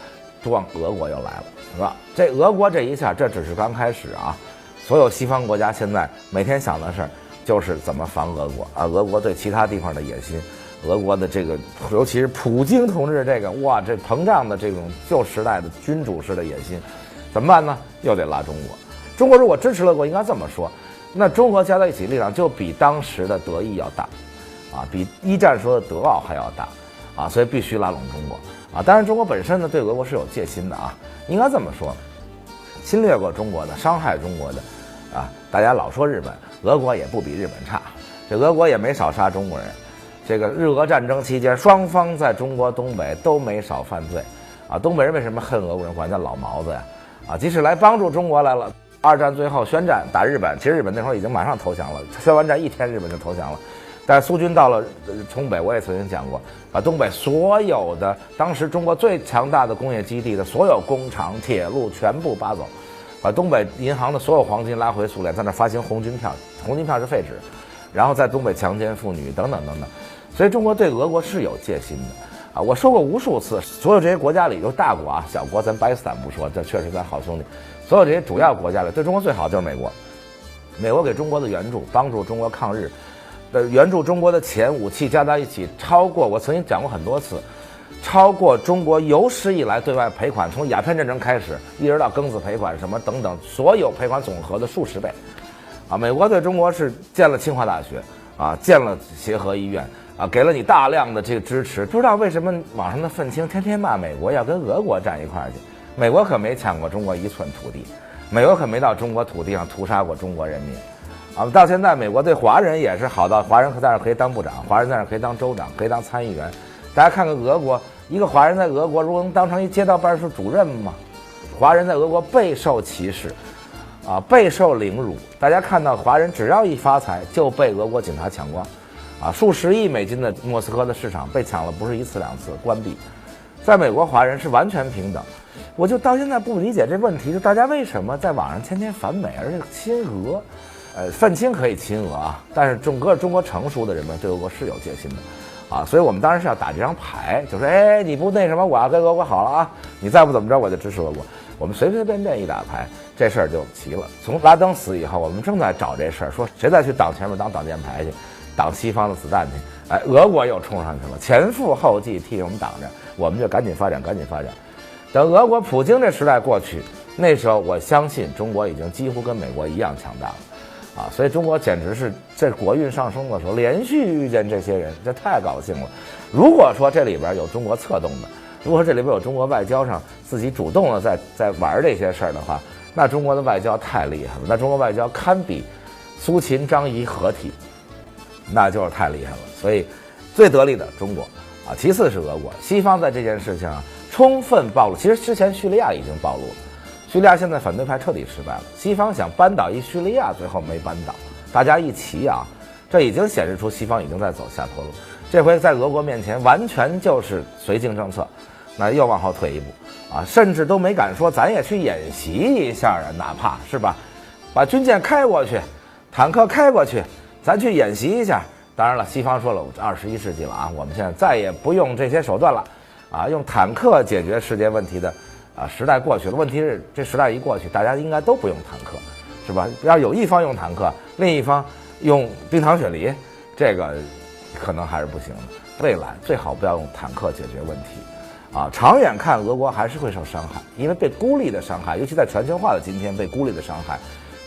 俄国又来了，是吧？这俄国这一下，这只是刚开始啊！所有西方国家现在每天想的事儿就是怎么防俄国，而俄国对其他地方的野心，俄国的这个，尤其是普京同志这个，哇，这膨胀的这种旧时代的君主式的野心，怎么办呢？又得拉中国。中国如果支持俄国，应该这么说，那中俄加在一起力量就比当时的德意要大，啊，比一战时候的德奥还要大，啊，所以必须拉拢中国。啊，当然，中国本身呢对俄国是有戒心的啊，应该这么说，侵略过中国的、伤害中国的，啊，大家老说日本，俄国也不比日本差，这俄国也没少杀中国人，这个日俄战争期间，双方在中国东北都没少犯罪，啊，东北人为什么恨俄国人，管叫老毛子呀？啊，即使来帮助中国来了，二战最后宣战打日本，其实日本那时候已经马上投降了，宣完战1天日本就投降了。但是苏军到了东北，我也曾经讲过，把东北所有的当时中国最强大的工业基地的所有工厂、铁路全部扒走，把东北银行的所有黄金拉回苏联，在那发行红军票，红军票是废纸，然后在东北强奸妇女等等等等。所以中国对俄国是有戒心的啊！我说过无数次，所有这些国家里，就是大国啊，小国咱巴基斯坦不说，这确实咱好兄弟。所有这些主要国家里，对中国最好就是美国，美国给中国的援助，帮助中国抗日。援助中国的钱武器加在一起，超过我曾经讲过很多次，超过中国有史以来对外赔款，从鸦片战争开始，一直到庚子赔款什么等等，所有赔款总和的数十倍，啊，美国对中国是建了清华大学，啊，建了协和医院，啊，给了你大量的这个支持。不知道为什么网上的愤青天天骂美国要跟俄国站一块儿去，美国可没抢过中国1寸土地，美国可没到中国土地上屠杀过中国人民。啊，到现在美国对华人也是好到华人在那儿可以当部长，华人在那儿可以当州长，可以当参议员。大家看看俄国，一个华人在俄国如果能当成一街道办事主任吗？华人在俄国备受歧视，啊，备受凌辱。大家看到华人只要一发财就被俄国警察抢光，啊，数十亿美金的莫斯科的市场被抢了，不是1次2次关闭。在美国华人是完全平等。我就到现在不理解这问题，就大家为什么在网上天天反美，而且亲俄？愤青可以亲俄啊，但是整个中国成熟的人们对俄国是有戒心的，啊，所以我们当然是要打这张牌，就说，哎，你不那什么，我要跟俄国好了啊，你再不怎么着，我就支持俄国。我们随随便便一打牌，这事儿就齐了。从拉登死以后，我们正在找这事儿，说谁再去挡前面当挡箭牌去，挡西方的子弹去，哎，俄国又冲上去了，前赴后继替我们挡着，我们就赶紧发展，赶紧发展。等俄国普京这时代过去，那时候我相信中国已经几乎跟美国一样强大了。啊，所以中国简直是这国运上升的时候，连续遇见这些人，这太高兴了。如果说这里边有中国策动的，如果说这里边有中国外交上自己主动的在玩这些事儿的话，那中国的外交太厉害了，那中国外交堪比苏秦张仪合体，那就是太厉害了。所以最得力的中国啊，其次是俄国。西方在这件事情上充分暴露，其实之前叙利亚已经暴露了。叙利亚现在反对派彻底失败了，西方想扳倒一叙利亚，最后没扳倒，大家一起啊，这已经显示出西方已经在走下坡路。这回在俄国面前完全就是绥靖政策，那又往后退一步啊，甚至都没敢说咱也去演习一下啊，哪怕是吧，把军舰开过去，坦克开过去，咱去演习一下。当然了，西方说了，21世纪了啊，我们现在再也不用这些手段了啊，用坦克解决世界问题的。啊，时代过去了，问题是这时代一过去，大家应该都不用坦克，是吧？要有一方用坦克，另一方用冰糖雪梨，这个可能还是不行的。未来最好不要用坦克解决问题，啊，长远看俄国还是会受伤害，因为被孤立的伤害，尤其在全球化的今天被孤立的伤害，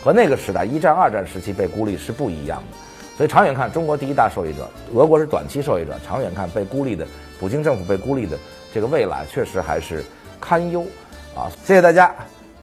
和那个时代1战2战时期被孤立是不一样的。所以长远看，中国第一大受益者，俄国是短期受益者。长远看，被孤立的普京政府被孤立的这个未来，确实还是堪忧。啊，谢谢大家。